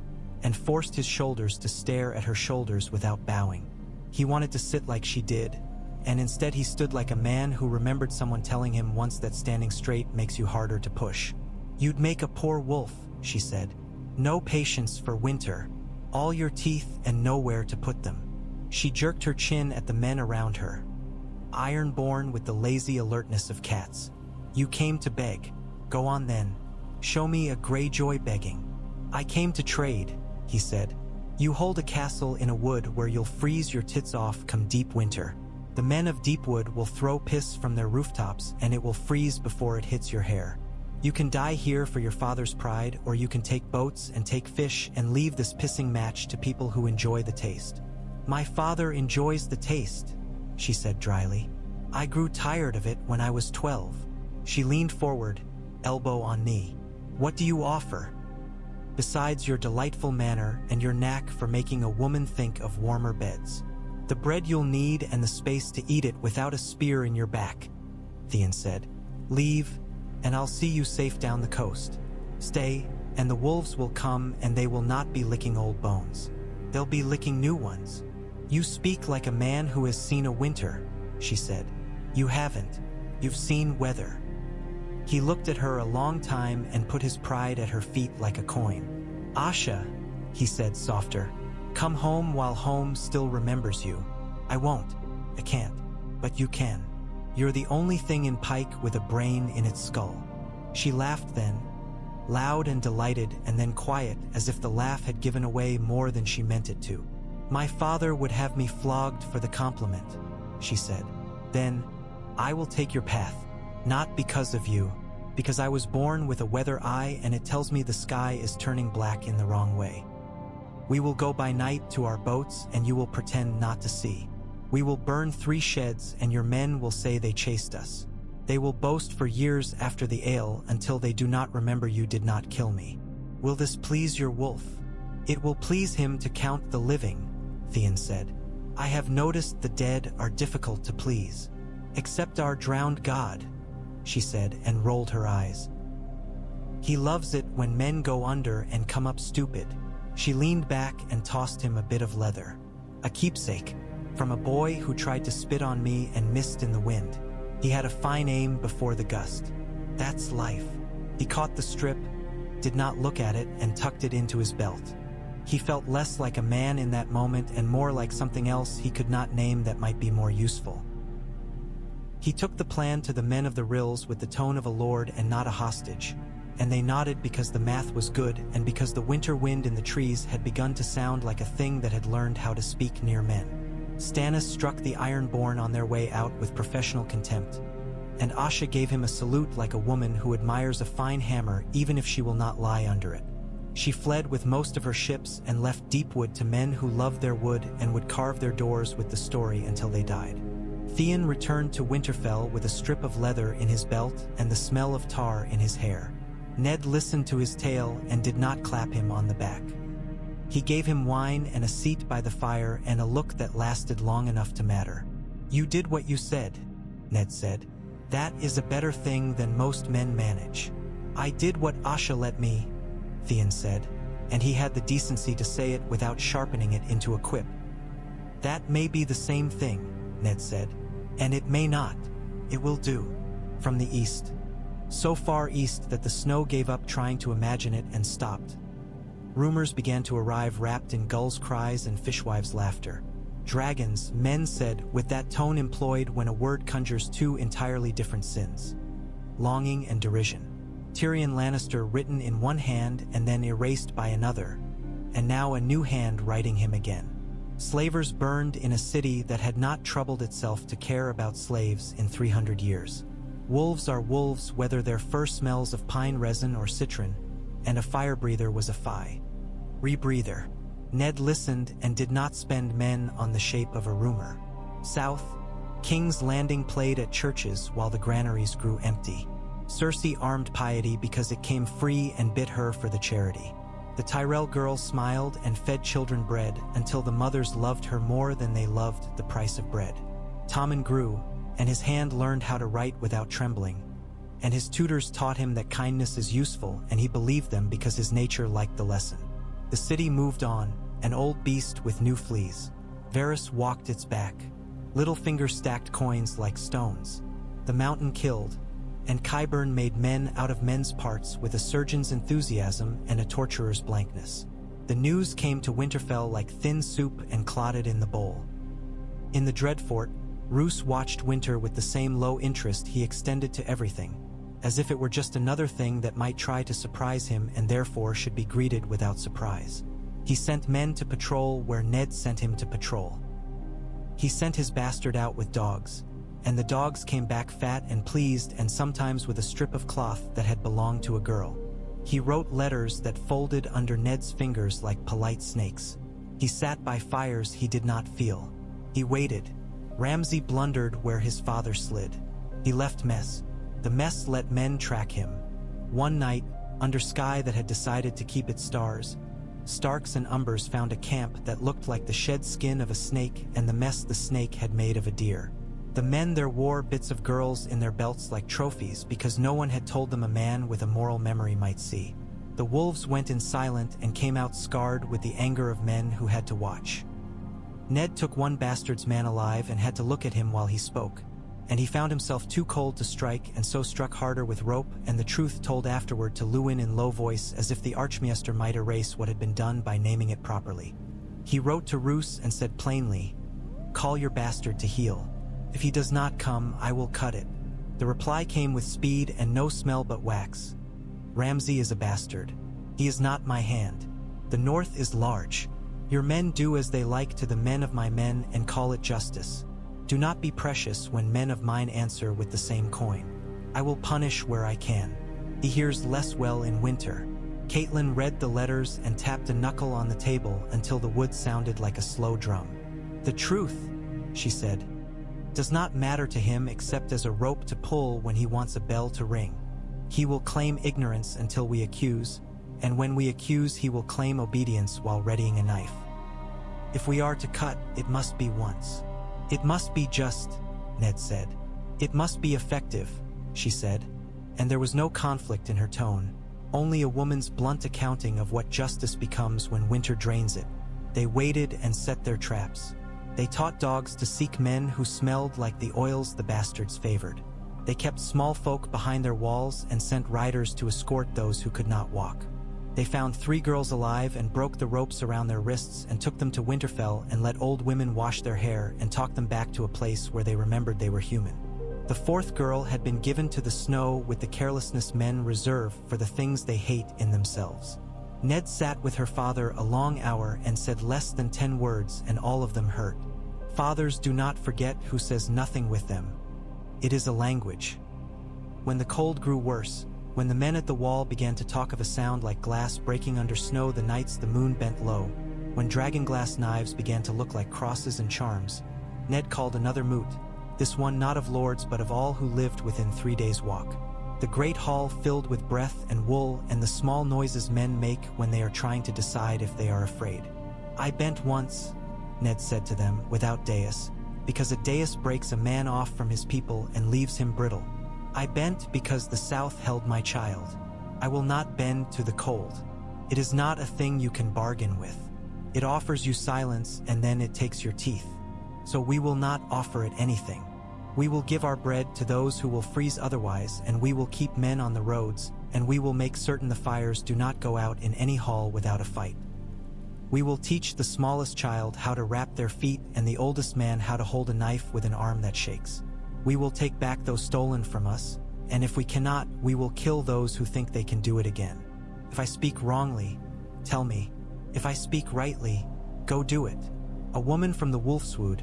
and forced his shoulders to stare at her shoulders without bowing. He wanted to sit like she did, and instead he stood like a man who remembered someone telling him once that standing straight makes you harder to push. "You'd make a poor wolf," she said. "No patience for winter, all your teeth and nowhere to put them." She jerked her chin at the men around her, iron-born with the lazy alertness of cats. "You came to beg. Go on then. Show me a Greyjoy begging." "I came to trade," he said. "You hold a castle in a wood where you'll freeze your tits off come deep winter. The men of Deepwood will throw piss from their rooftops and it will freeze before it hits your hair. You can die here for your father's pride, or you can take boats and take fish and leave this pissing match to people who enjoy the taste." "My father enjoys the taste," she said dryly. "I grew tired of it when I was 12. She leaned forward, elbow on knee. "What do you offer? Besides your delightful manner and your knack for making a woman think of warmer beds." "The bread you'll need and the space to eat it without a spear in your back," Theon said. "Leave, and I'll see you safe down the coast. Stay, and the wolves will come and they will not be licking old bones. They'll be licking new ones." "You speak like a man who has seen a winter," she said. "You haven't. You've seen weather." He looked at her a long time and put his pride at her feet like a coin. "Asha," he said softer. "Come home while home still remembers you." "I won't. I can't. But you can. You're the only thing in Pike with a brain in its skull." She laughed then, loud and delighted, and then quiet, as if the laugh had given away more than she meant it to. My father would have me flogged for the compliment, she said. Then, I will take your path, not because of you, because I was born with a weather eye and it tells me the sky is turning black in the wrong way. We will go by night to our boats and you will pretend not to see. We will burn 3 sheds and your men will say they chased us. They will boast for years after the ale until they do not remember you did not kill me. Will this please your wolf? It will please him to count the living, 𝒉𝒐𝒏𝒐𝒖📐. said. I have noticed the dead are difficult to please. Except our drowned god, she said and rolled her eyes. He loves it when men go under and come up stupid. She leaned back and tossed him a bit of leather. A keepsake, from a boy who tried to spit on me and missed in the wind. He had a fine aim before the gust. That's life. He caught the strip, did not look at it, and tucked it into his belt. He felt less like a man in that moment and more like something else he could not name that might be more useful. He took the plan to the men of the rills with the tone of a lord and not a hostage, and they nodded because the math was good and because the winter wind in the trees had begun to sound like a thing that had learned how to speak near men. Stannis struck the Ironborn on their way out with professional contempt, and Asha gave him a salute like a woman who admires a fine hammer even if she will not lie under it. She fled with most of her ships and left Deepwood to men who loved their wood and would carve their doors with the story until they died. Theon returned to Winterfell with a strip of leather in his belt and the smell of tar in his hair. Ned listened to his tale and did not clap him on the back. He gave him wine and a seat by the fire and a look that lasted long enough to matter. You did what you said, Ned said. That is a better thing than most men manage. I did what Asha let me, Theon said, and he had the decency to say it without sharpening it into a quip. That may be the same thing, Ned said, and it may not. It will do. From the east. So far east that the snow gave up trying to imagine it and stopped. Rumors began to arrive wrapped in gulls' cries and fishwives' laughter. Dragons, men said, with that tone employed when a word conjures 2 entirely different sins. Longing and derision. Tyrion Lannister written in one hand and then erased by another, and now a new hand writing him again. Slavers burned in a city that had not troubled itself to care about slaves in 300 years. Wolves are wolves whether their fur smells of pine resin or citron, and a fire breather was a rebreather. Ned listened and did not spend men on the shape of a rumor. South, King's Landing played at churches while the granaries grew empty. Cersei armed piety because it came free and bit her for the charity. The Tyrell girls smiled and fed children bread until the mothers loved her more than they loved the price of bread. Tommen grew, and his hand learned how to write without trembling, and his tutors taught him that kindness is useful, and he believed them because his nature liked the lesson. The city moved on, an old beast with new fleas. Varys walked its back. Littlefinger stacked coins like stones. The mountain killed, and Qyburn made men out of men's parts with a surgeon's enthusiasm and a torturer's blankness. The news came to Winterfell like thin soup and clotted in the bowl. In the Dreadfort, Roose watched Winter with the same low interest he extended to everything, as if it were just another thing that might try to surprise him and therefore should be greeted without surprise. He sent men to patrol where Ned sent him to patrol. He sent his bastard out with dogs, and the dogs came back fat and pleased and sometimes with a strip of cloth that had belonged to a girl. He wrote letters that folded under Ned's fingers like polite snakes. He sat by fires he did not feel. He waited. Ramsay blundered where his father slid. He left mess. The mess let men track him. One night, under sky that had decided to keep its stars, Starks and Umbers found a camp that looked like the shed skin of a snake and the mess the snake had made of a deer. The men there wore bits of girls in their belts like trophies because no one had told them a man with a moral memory might see. The wolves went in silent and came out scarred with the anger of men who had to watch. Ned took one bastard's man alive and had to look at him while he spoke, and he found himself too cold to strike and so struck harder with rope, and the truth told afterward to Luwin in low voice as if the Archmaester might erase what had been done by naming it properly. He wrote to Roose and said plainly, "Call your bastard to heel. If he does not come, I will cut it." The reply came with speed and no smell but wax. "Ramsay is a bastard. He is not my hand. The north is large. Your men do as they like to the men of my men and call it justice. Do not be precious when men of mine answer with the same coin. I will punish where I can. He hears less well in winter. Catelyn read the letters and tapped a knuckle on the table until the wood sounded like a slow drum. The truth, she said, does not matter to him except as a rope to pull when he wants a bell to ring. He will claim ignorance until we accuse, and when we accuse he will claim obedience while readying a knife. If we are to cut, it must be once. It must be just, Ned said. It must be effective, she said, and there was no conflict in her tone, only a woman's blunt accounting of what justice becomes when winter drains it. They waited and set their traps. They taught dogs to seek men who smelled like the oils the bastards favored. They kept small folk behind their walls and sent riders to escort those who could not walk. They found 3 girls alive and broke the ropes around their wrists and took them to Winterfell and let old women wash their hair and talk them back to a place where they remembered they were human. The 4th girl had been given to the snow with the carelessness men reserve for the things they hate in themselves. Ned sat with her father a long hour and said less than 10 words, and all of them hurt. Fathers do not forget who says nothing with them. It is a language. When the cold grew worse, when the men at the wall began to talk of a sound like glass breaking under snow the nights the moon bent low, when dragonglass knives began to look like crosses and charms, Ned called another moot, this one not of lords but of all who lived within 3 days' walk. The great hall filled with breath and wool and the small noises men make when they are trying to decide if they are afraid. I bent once, Ned said to them, without dais, because a dais breaks a man off from his people and leaves him brittle. I bent because the South held my child. I will not bend to the cold. It is not a thing you can bargain with. It offers you silence and then it takes your teeth. So we will not offer it anything. We will give our bread to those who will freeze otherwise, and we will keep men on the roads, and we will make certain the fires do not go out in any hall without a fight. We will teach the smallest child how to wrap their feet and the oldest man how to hold a knife with an arm that shakes. We will take back those stolen from us, and if we cannot, we will kill those who think they can do it again. If I speak wrongly, tell me. If I speak rightly, go do it. A woman from the Wolfswood,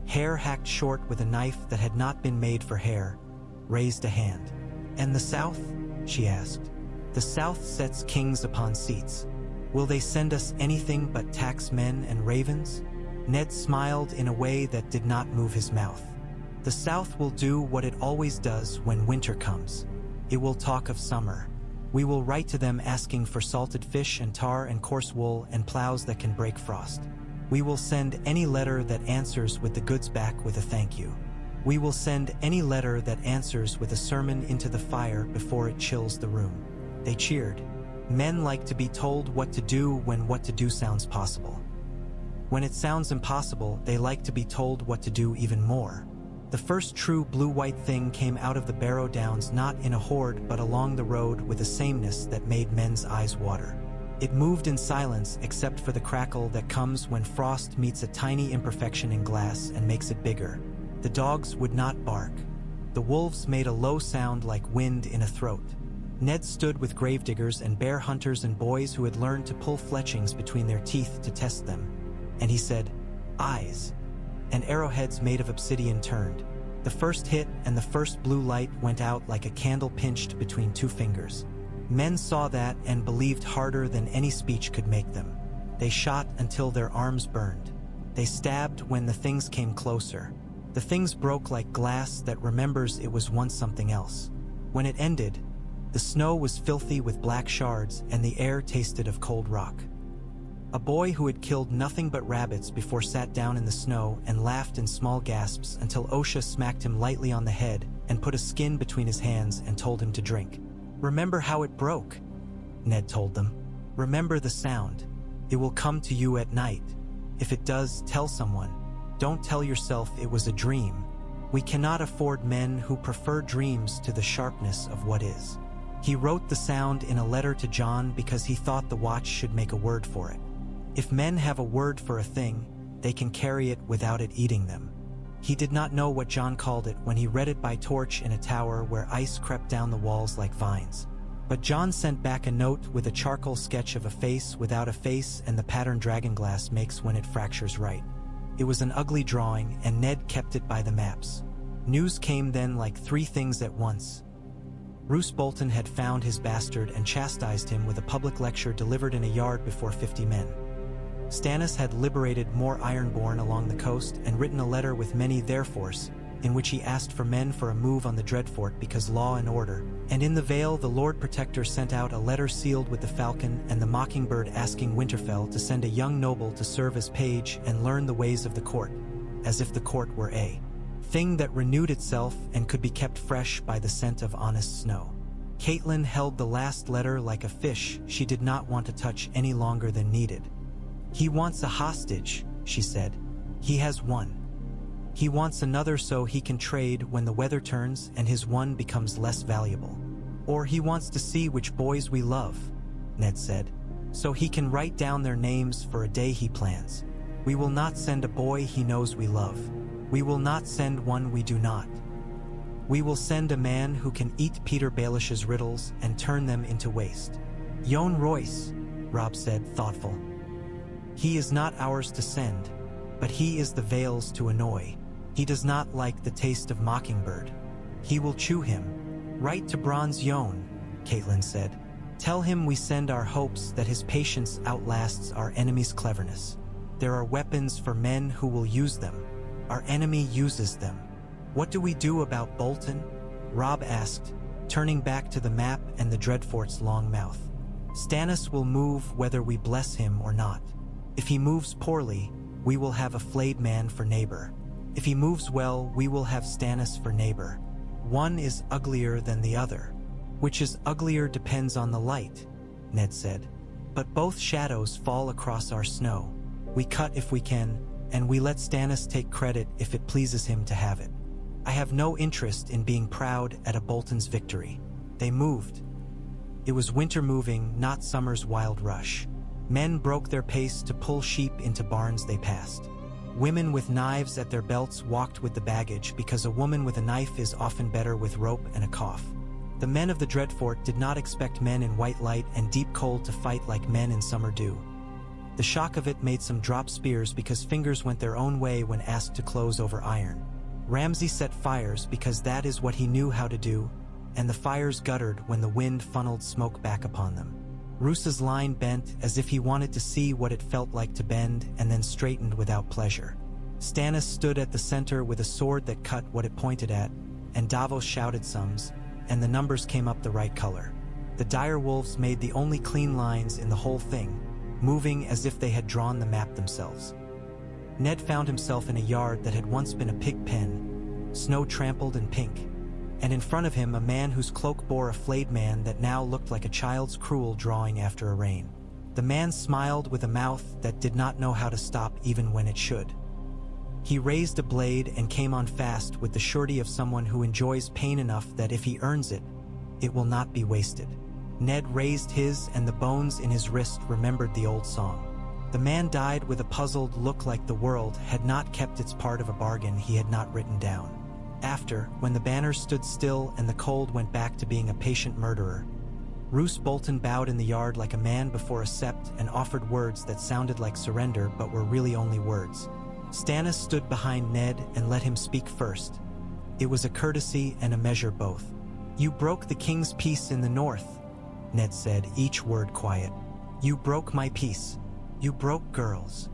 hair hacked short with a knife that had not been made for hair, raised a hand. And the South? She asked. The South sets kings upon seats. Will they send us anything but tax men and ravens? Ned smiled in a way that did not move his mouth. The South will do what it always does when winter comes. It will talk of summer. We will write to them asking for salted fish and tar and coarse wool and plows that can break frost. We will send any letter that answers with the goods back with a thank you. We will send any letter that answers with a sermon into the fire before it chills the room. They cheered. Men like to be told what to do when what to do sounds possible. When it sounds impossible, they like to be told what to do even more. The first true blue-white thing came out of the Barrow Downs not in a horde but along the road with a sameness that made men's eyes water. It moved in silence except for the crackle that comes when frost meets a tiny imperfection in glass and makes it bigger. The dogs would not bark. The wolves made a low sound like wind in a throat. Ned stood with gravediggers and bear hunters and boys who had learned to pull fletchings between their teeth to test them. And he said, "Eyes." And arrowheads made of obsidian turned. The first hit and the first blue light went out like a candle pinched between 2 fingers. Men saw that and believed harder than any speech could make them. They shot until their arms burned. They stabbed when the things came closer. The things broke like glass that remembers it was once something else. When it ended, the snow was filthy with black shards and the air tasted of cold rock. A boy who had killed nothing but rabbits before sat down in the snow and laughed in small gasps until Osha smacked him lightly on the head and put a skin between his hands and told him to drink. "Remember how it broke," Ned told them. "Remember the sound. It will come to you at night. If it does, tell someone. Don't tell yourself it was a dream. We cannot afford men who prefer dreams to the sharpness of what is." He wrote the sound in a letter to John because he thought the watch should make a word for it. If men have a word for a thing, they can carry it without it eating them. He did not know what John called it when he read it by torch in a tower where ice crept down the walls like vines. But John sent back a note with a charcoal sketch of a face without a face and the pattern dragonglass makes when it fractures right. It was an ugly drawing, and Ned kept it by the maps. News came then like three things at once. Roose Bolton had found his bastard and chastised him with a public lecture delivered in a yard before 50 men. Stannis had liberated more Ironborn along the coast and written a letter with many therefores, in which he asked for men for a move on the Dreadfort because law and order, and in the Vale the Lord Protector sent out a letter sealed with the Falcon and the Mockingbird asking Winterfell to send a young noble to serve as page and learn the ways of the court, as if the court were a thing that renewed itself and could be kept fresh by the scent of honest snow. Catelyn held the last letter like a fish she did not want to touch any longer than needed. "He wants a hostage," she said. "He has one. He wants another so he can trade when the weather turns and his one becomes less valuable. Or he wants to see which boys we love," Ned said, "so he can write down their names for a day he plans. We will not send a boy he knows we love. We will not send one we do not. We will send a man who can eat Peter Baelish's riddles and turn them into waste." "Yon Royce," Robb said, thoughtful. "He is not ours to send, but he is the Vale's to annoy. He does not like the taste of Mockingbird. He will chew him. Write to Bronze Yon," Catelyn said. "Tell him we send our hopes that his patience outlasts our enemy's cleverness. There are weapons for men who will use them. Our enemy uses them." "What do we do about Bolton?" Robb asked, turning back to the map and the Dreadfort's long mouth. "Stannis will move whether we bless him or not. If he moves poorly, we will have a flayed man for neighbor. If he moves well, we will have Stannis for neighbor. One is uglier than the other. Which is uglier depends on the light," Ned said. "But both shadows fall across our snow. We cut if we can, and we let Stannis take credit if it pleases him to have it. I have no interest in being proud at a Bolton's victory." They moved. It was winter moving, not summer's wild rush. Men broke their pace to pull sheep into barns they passed. Women with knives at their belts walked with the baggage because a woman with a knife is often better with rope and a cough. The men of the Dreadfort did not expect men in white light and deep cold to fight like men in summer dew. The shock of it made some drop spears because fingers went their own way when asked to close over iron. Ramsay set fires because that is what he knew how to do, and the fires guttered when the wind funneled smoke back upon them. Roose's line bent as if he wanted to see what it felt like to bend and then straightened without pleasure. Stannis stood at the center with a sword that cut what it pointed at, and Davos shouted sums, and the numbers came up the right color. The dire wolves made the only clean lines in the whole thing, moving as if they had drawn the map themselves. Ned found himself in a yard that had once been a pig pen, snow trampled and pink, and in front of him a man whose cloak bore a flayed man that now looked like a child's cruel drawing after a rain. The man smiled with a mouth that did not know how to stop even when it should. He raised a blade and came on fast with the surety of someone who enjoys pain enough that if he earns it, it will not be wasted. Ned raised his, and the bones in his wrist remembered the old song. The man died with a puzzled look like the world had not kept its part of a bargain he had not written down. After, when the banners stood still and the cold went back to being a patient murderer, Roose Bolton bowed in the yard like a man before a sept and offered words that sounded like surrender but were really only words. Stannis stood behind Ned and let him speak first. It was a courtesy and a measure both. "You broke the king's peace in the north," Ned said, each word quiet. "You broke my peace. You broke girls."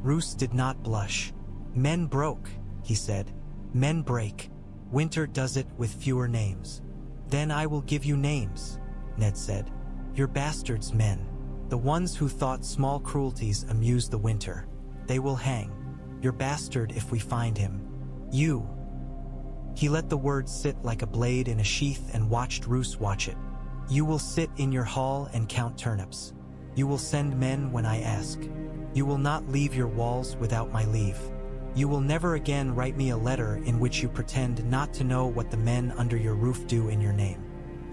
Roose did not blush. "Men broke," he said. "Men break. Winter does it with fewer names." "Then I will give you names," Ned said. "Your bastards' men. The ones who thought small cruelties amused the winter. They will hang. Your bastard if we find him. You." He let the words sit like a blade in a sheath and watched Roose watch it. "You will sit in your hall and count turnips. You will send men when I ask. You will not leave your walls without my leave. You will never again write me a letter in which you pretend not to know what the men under your roof do in your name.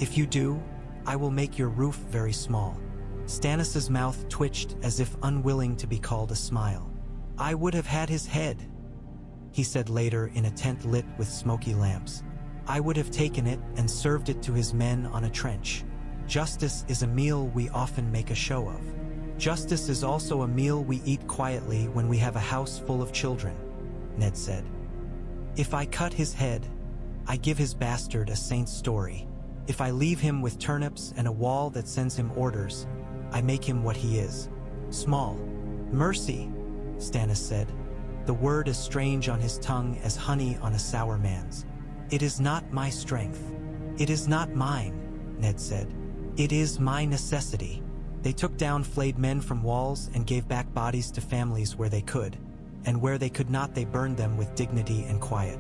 If you do, I will make your roof very small." Stannis's mouth twitched as if unwilling to be called a smile. "I would have had his head," he said later in a tent lit with smoky lamps. "I would have taken it and served it to his men on a trench. Justice is a meal we often make a show of. Justice is also a meal we eat quietly when we have a house full of children, Ned said. If I cut his head, I give his bastard a saint's story. If I leave him with turnips and a wall that sends him orders, I make him what he is. Small. Mercy, Stannis said, the word as strange on his tongue as honey on a sour man's. It is not my strength. It is not mine, Ned said. It is my necessity. They took down flayed men from walls and gave back bodies to families where they could, and where they could not they burned them with dignity and quiet.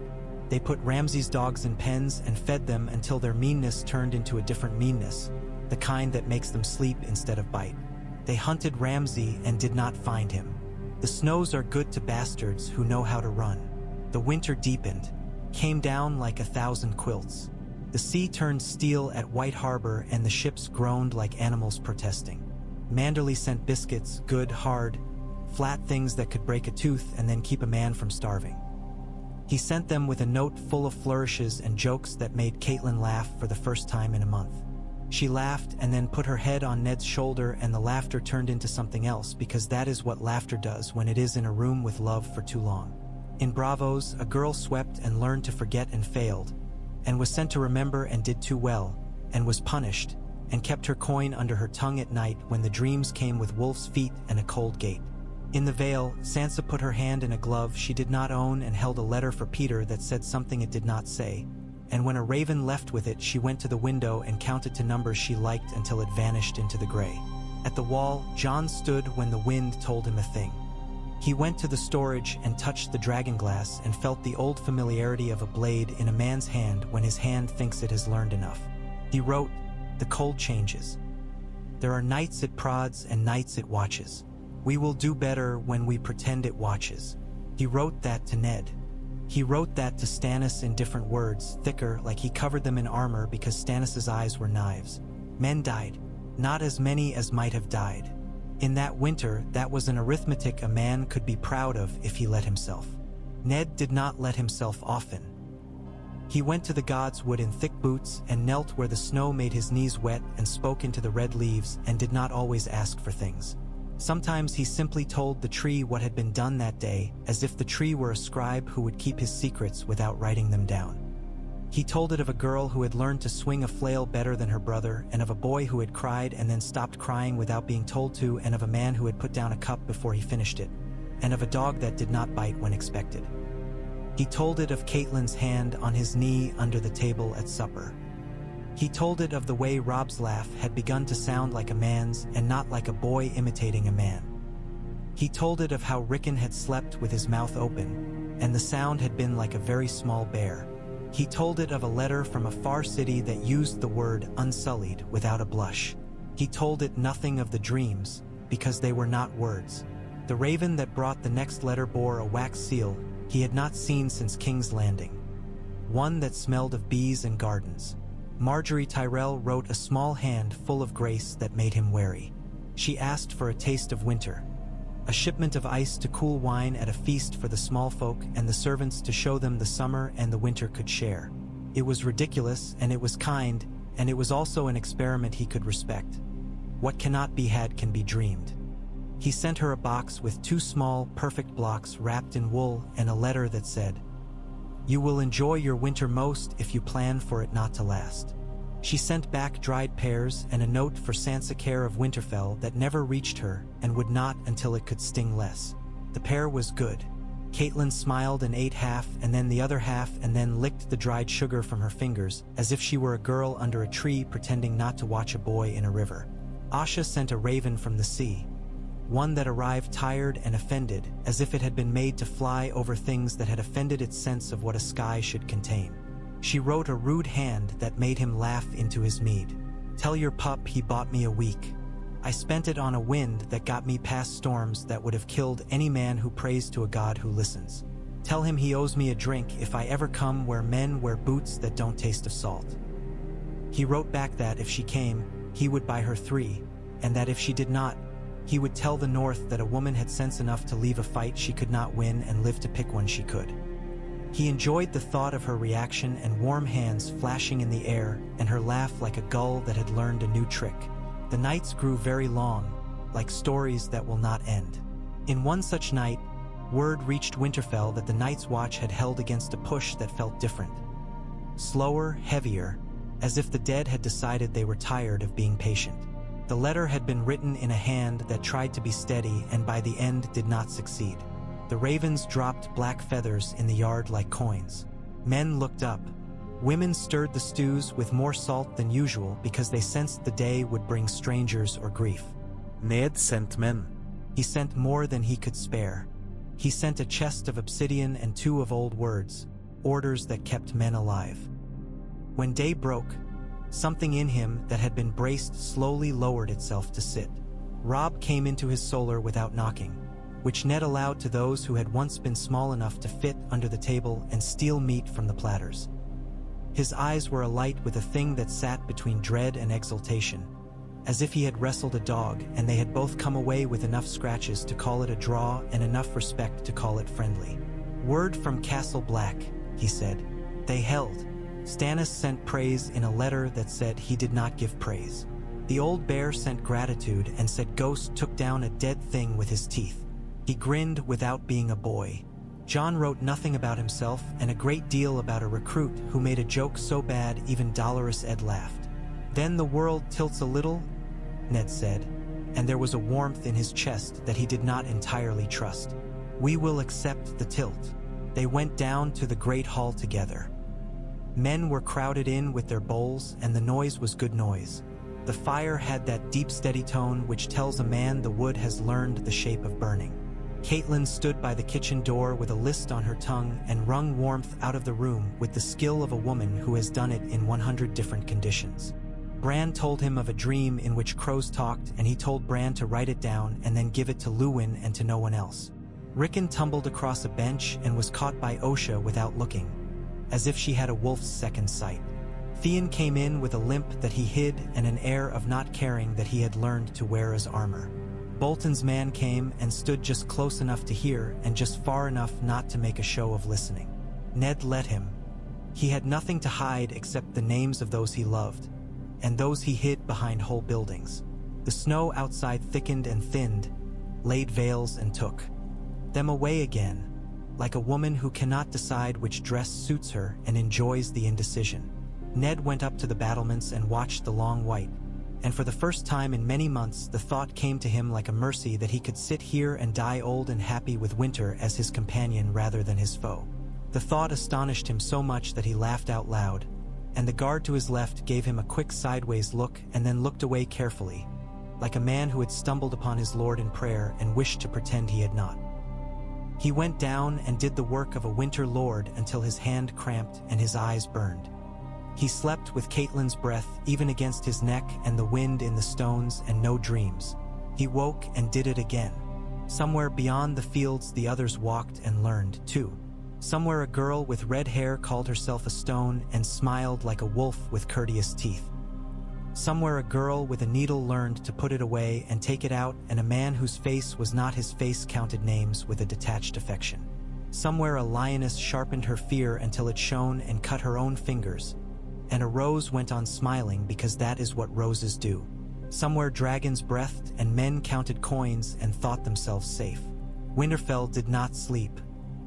They put Ramsay's dogs in pens and fed them until their meanness turned into a different meanness, the kind that makes them sleep instead of bite. They hunted Ramsay and did not find him. The snows are good to bastards who know how to run. The winter deepened, came down like 1,000 quilts. The sea turned steel at White Harbor and the ships groaned like animals protesting. Manderley sent biscuits, good, hard, flat things that could break a tooth and then keep a man from starving. He sent them with a note full of flourishes and jokes that made Catelyn laugh for the first time in a month. She laughed and then put her head on Ned's shoulder, and the laughter turned into something else, because that is what laughter does when it is in a room with love for too long. In Braavos, a girl swept and learned to forget and failed, and was sent to remember and did too well, and was punished, and kept her coin under her tongue at night when the dreams came with wolf's feet and a cold gate. In the Vale, Sansa put her hand in a glove she did not own and held a letter for Peter that said something it did not say, and when a raven left with it she went to the window and counted to numbers she liked until it vanished into the gray. At the wall, Jon stood when the wind told him a thing. He went to the storage and touched the dragonglass and felt the old familiarity of a blade in a man's hand when his hand thinks it has learned enough. He wrote, "The cold changes. There are nights it prods and nights it watches. We will do better when we pretend it watches." He wrote that to Ned. He wrote that to Stannis in different words, thicker, like he covered them in armor because Stannis's eyes were knives. Men died, not as many as might have died. In that winter, that was an arithmetic a man could be proud of if he let himself. Ned did not let himself often. He went to the God's Wood in thick boots and knelt where the snow made his knees wet and spoke into the red leaves and did not always ask for things. Sometimes he simply told the tree what had been done that day, as if the tree were a scribe who would keep his secrets without writing them down. He told it of a girl who had learned to swing a flail better than her brother, and of a boy who had cried and then stopped crying without being told to, and of a man who had put down a cup before he finished it, and of a dog that did not bite when expected. He told it of Catelyn's hand on his knee under the table at supper. He told it of the way Robb's laugh had begun to sound like a man's and not like a boy imitating a man. He told it of how Rickon had slept with his mouth open, and the sound had been like a very small bear. He told it of a letter from a far city that used the word unsullied without a blush. He told it nothing of the dreams, because they were not words. The raven that brought the next letter bore a wax seal he had not seen since King's Landing, one that smelled of bees and gardens. Marjorie Tyrell wrote a small hand full of grace that made him wary. She asked for a taste of winter, a shipment of ice to cool wine at a feast for the small folk and the servants to show them the summer and the winter could share. It was ridiculous, and it was kind, and it was also an experiment he could respect. What cannot be had can be dreamed. He sent her a box with 2 small, perfect blocks wrapped in wool and a letter that said, "You will enjoy your winter most if you plan for it not to last." She sent back dried pears and a note for 𝒂𝒐𝒘𝒔 of Winterfell that never reached her and would not until it could sting less. The pear was good. Catelyn smiled and ate half and then the other half and then licked the dried sugar from her fingers as if she were a girl under a tree pretending not to watch a boy in a river. Asha sent a raven from the sea, one that arrived tired and offended, as if it had been made to fly over things that had offended its sense of what a sky should contain. She wrote a rude hand that made him laugh into his mead. "Tell your pup he bought me a week. I spent it on a wind that got me past storms that would have killed any man who prays to a god who listens. Tell him he owes me a drink if I ever come where men wear boots that don't taste of salt." He wrote back that if she came, he would buy her 3, and that if she did not, he would tell the North that a woman had sense enough to leave a fight she could not win and live to pick one she could. He enjoyed the thought of her reaction and warm hands flashing in the air and her laugh like a gull that had learned a new trick. The nights grew very long, like stories that will not end. In one such night, word reached Winterfell that the Night's Watch had held against a push that felt different. Slower, heavier, as if the dead had decided they were tired of being patient. The letter had been written in a hand that tried to be steady and by the end did not succeed. The ravens dropped black feathers in the yard like coins. Men looked up. Women stirred the stews with more salt than usual because they sensed the day would bring strangers or grief. Ned sent men. He sent more than he could spare. He sent a chest of obsidian and 2 of old words, orders that kept men alive. When day broke, something in him that had been braced slowly lowered itself to sit. Robb came into his solar without knocking, which Ned allowed to those who had once been small enough to fit under the table and steal meat from the platters. His eyes were alight with a thing that sat between dread and exultation, as if he had wrestled a dog and they had both come away with enough scratches to call it a draw and enough respect to call it friendly. "Word from Castle Black," he said. They held. Stannis sent praise in a letter that said he did not give praise. The old bear sent gratitude and said Ghost took down a dead thing with his teeth. He grinned without being a boy. Jon wrote nothing about himself and a great deal about a recruit who made a joke so bad even Dolorous Ed laughed. "Then the world tilts a little," Ned said, and there was a warmth in his chest that he did not entirely trust. "We will accept the tilt." They went down to the great hall together. Men were crowded in with their bowls and the noise was good noise. The fire had that deep steady tone which tells a man the wood has learned the shape of burning. Catelyn stood by the kitchen door with a list on her tongue and wrung warmth out of the room with the skill of a woman who has done it in 100 different conditions. Bran told him of a dream in which crows talked and he told Bran to write it down and then give it to Luwin and to no one else. Rickon tumbled across a bench and was caught by Osha without looking, as if she had a wolf's second sight. Theon came in with a limp that he hid and an air of not caring that he had learned to wear as armor. Bolton's man came and stood just close enough to hear and just far enough not to make a show of listening. Ned let him. He had nothing to hide except the names of those he loved, and those he hid behind whole buildings. The snow outside thickened and thinned, laid veils and took them away again, like a woman who cannot decide which dress suits her and enjoys the indecision. Ned went up to the battlements and watched the long white, and for the first time in many months the thought came to him like a mercy that he could sit here and die old and happy with winter as his companion rather than his foe. The thought astonished him so much that he laughed out loud, and the guard to his left gave him a quick sideways look and then looked away carefully, like a man who had stumbled upon his lord in prayer and wished to pretend he had not. He went down and did the work of a winter lord until his hand cramped and his eyes burned. He slept with Catelyn's breath even against his neck and the wind in the stones and no dreams. He woke and did it again. Somewhere beyond the fields the others walked and learned, too. Somewhere a girl with red hair called herself a stone and smiled like a wolf with courteous teeth. Somewhere a girl with a needle learned to put it away and take it out, and a man whose face was not his face counted names with a detached affection. Somewhere a lioness sharpened her fear until it shone and cut her own fingers, and a rose went on smiling because that is what roses do. Somewhere dragons breathed and men counted coins and thought themselves safe. Winterfell did not sleep.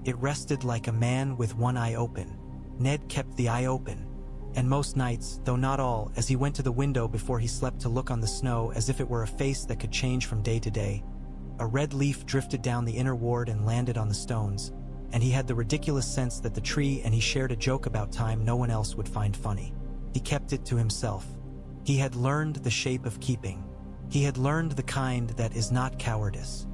It rested like a man with one eye open. Ned kept the eye open, and most nights, though not all, as he went to the window before he slept to look on the snow as if it were a face that could change from day to day, a red leaf drifted down the inner ward and landed on the stones, and he had the ridiculous sense that the tree and he shared a joke about time no one else would find funny. He kept it to himself. He had learned the shape of keeping. He had learned the kind that is not cowardice.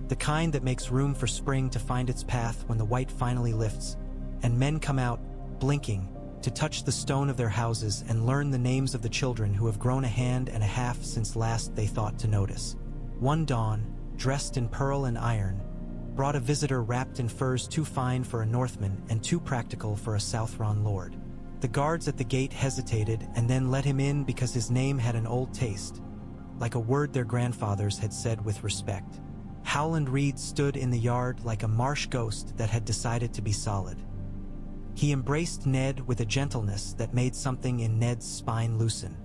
The kind that makes room for spring to find its path when the white finally lifts, and men come out, blinking, to touch the stone of their houses and learn the names of the children who have grown a hand and a half since last they thought to notice. One dawn, dressed in pearl and iron, brought a visitor wrapped in furs too fine for a Northman and too practical for a Southron lord. The guards at the gate hesitated and then let him in because his name had an old taste, like a word their grandfathers had said with respect. Howland Reed stood in the yard like a marsh ghost that had decided to be solid. He embraced Ned with a gentleness that made something in Ned's spine loosen.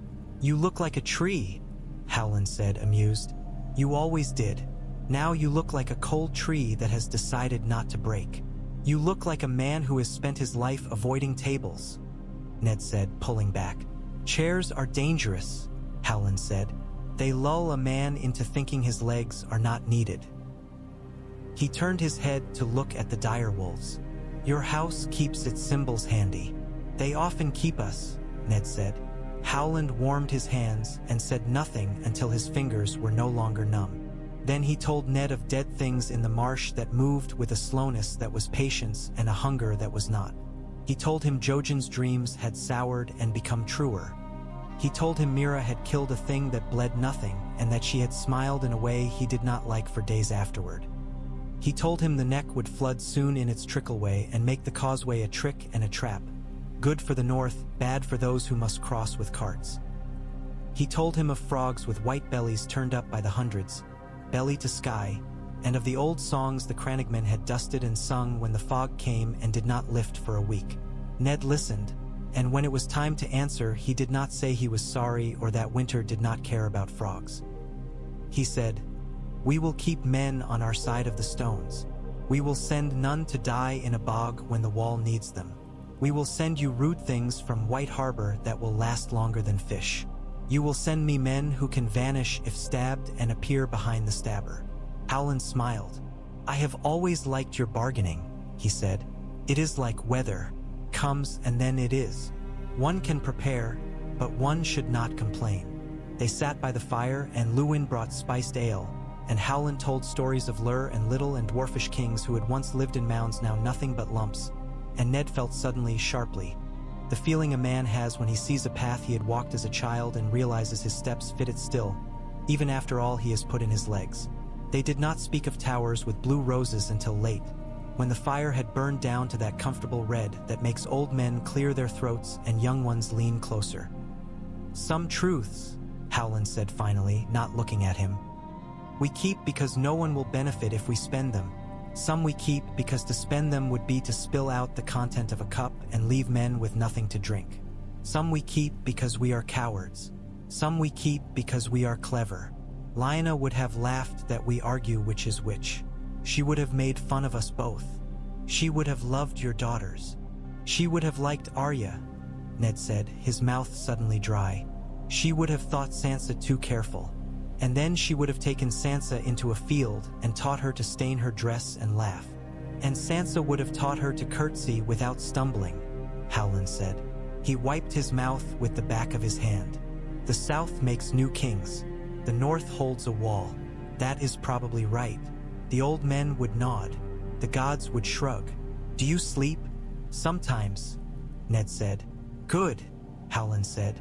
"You look like a tree," Howland said, amused. "You always did. Now you look like a cold tree that has decided not to break. You look like a man who has spent his life avoiding tables," Ned said, pulling back. "Chairs are dangerous," Howland said. "They lull a man into thinking his legs are not needed." He turned his head to look at the direwolves. "Your house keeps its symbols handy." "They often keep us," Ned said. Howland warmed his hands and said nothing until his fingers were no longer numb. Then he told Ned of dead things in the marsh that moved with a slowness that was patience and a hunger that was not. He told him Jojen's dreams had soured and become truer. He told him Mira had killed a thing that bled nothing and that she had smiled in a way he did not like for days afterward. He told him the neck would flood soon in its trickleway and make the causeway a trick and a trap. Good for the north, bad for those who must cross with carts. He told him of frogs with white bellies turned up by the hundreds, belly to sky, and of the old songs the crannogmen had dusted and sung when the fog came and did not lift for a week. Ned listened, and when it was time to answer, he did not say he was sorry or that winter did not care about frogs. He said, "We will keep men on our side of the stones. We will send none to die in a bog when the wall needs them. We will send you rude things from White Harbor that will last longer than fish. You will send me men who can vanish if stabbed and appear behind the stabber." Howland smiled. "I have always liked your bargaining," he said. "It is like weather. Comes and then it is. One can prepare, but one should not complain." They sat by the fire and Lewin brought spiced ale, and Howland told stories of Lur and little and dwarfish kings who had once lived in mounds now nothing but lumps, and Ned felt suddenly, sharply, the feeling a man has when he sees a path he had walked as a child and realizes his steps fit it still, even after all he has put in his legs. They did not speak of towers with blue roses until late, when the fire had burned down to that comfortable red that makes old men clear their throats and young ones lean closer. "Some truths," Howland said finally, not looking at him, "we keep because no one will benefit if we spend them. Some we keep because to spend them would be to spill out the content of a cup and leave men with nothing to drink. Some we keep because we are cowards. Some we keep because we are clever. Lyanna would have laughed that we argue which is which. She would have made fun of us both. She would have loved your daughters. She would have liked Arya," Ned said, his mouth suddenly dry. "She would have thought Sansa too careful. And then she would have taken Sansa into a field and taught her to stain her dress and laugh. And Sansa would have taught her to curtsy without stumbling," Howland said. He wiped his mouth with the back of his hand. "The South makes new kings. The North holds a wall. That is probably right." The old men would nod. The gods would shrug. "Do you sleep?" "Sometimes," Ned said. "Good," Howland said.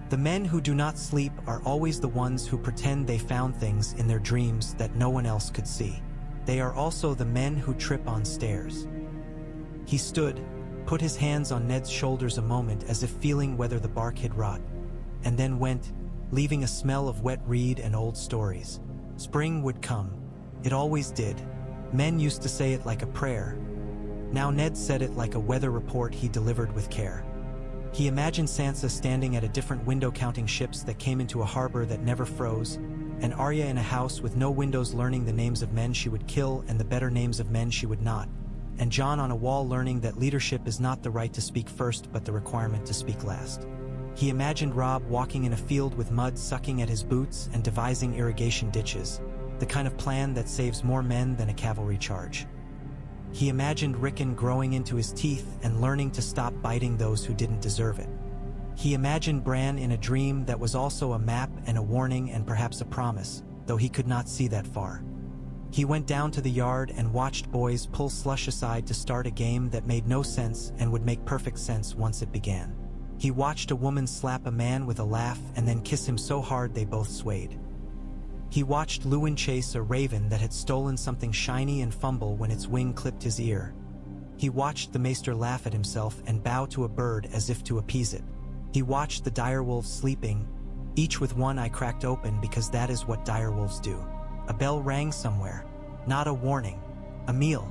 "The men who do not sleep are always the ones who pretend they found things in their dreams that no one else could see. They are also the men who trip on stairs." He stood, put his hands on Ned's shoulders a moment as if feeling whether the bark had rot, and then went, leaving a smell of wet reed and old stories. Spring would come. It always did. Men used to say it like a prayer. Now Ned said it like a weather report he delivered with care. He imagined Sansa standing at a different window counting ships that came into a harbor that never froze, and Arya in a house with no windows learning the names of men she would kill and the better names of men she would not, and Jon on a wall learning that leadership is not the right to speak first but the requirement to speak last. He imagined Robb walking in a field with mud sucking at his boots and devising irrigation ditches, the kind of plan that saves more men than a cavalry charge. He imagined Rickon growing into his teeth and learning to stop biting those who didn't deserve it. He imagined Bran in a dream that was also a map and a warning and perhaps a promise, though he could not see that far. He went down to the yard and watched boys pull slush aside to start a game that made no sense and would make perfect sense once it began. He watched a woman slap a man with a laugh and then kiss him so hard they both swayed. He watched Lewin chase a raven that had stolen something shiny and fumble when its wing clipped his ear. He watched the maester laugh at himself and bow to a bird as if to appease it. He watched the direwolves sleeping, each with one eye cracked open because that is what direwolves do. A bell rang somewhere. Not a warning. A meal.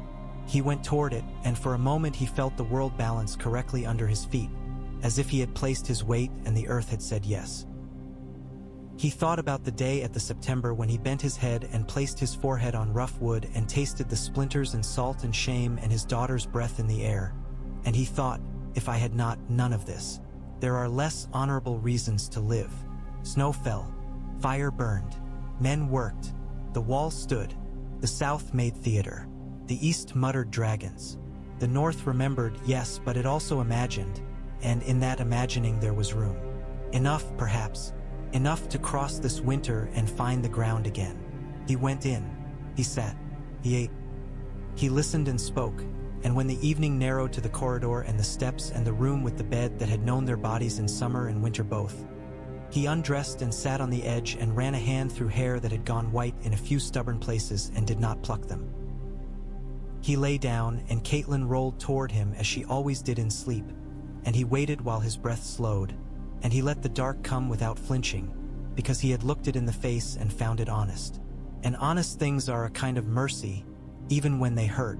He went toward it, and for a moment he felt the world balance correctly under his feet, as if he had placed his weight and the earth had said yes. He thought about the day at the September when he bent his head and placed his forehead on rough wood and tasted the splinters and salt and shame and his daughter's breath in the air. And he thought, if I had not none of this, there are less honorable reasons to live. Snow fell, fire burned, men worked, the wall stood, the South made theater, the East muttered dragons. The North remembered, yes, but it also imagined, and in that imagining there was room. Enough, perhaps, enough to cross this winter and find the ground again. He went in, he sat, he ate. He listened and spoke, and when the evening narrowed to the corridor and the steps and the room with the bed that had known their bodies in summer and winter both, he undressed and sat on the edge and ran a hand through hair that had gone white in a few stubborn places and did not pluck them. He lay down, and Catelyn rolled toward him as she always did in sleep, and he waited while his breath slowed, and he let the dark come without flinching, because he had looked it in the face and found it honest. And honest things are a kind of mercy, even when they hurt.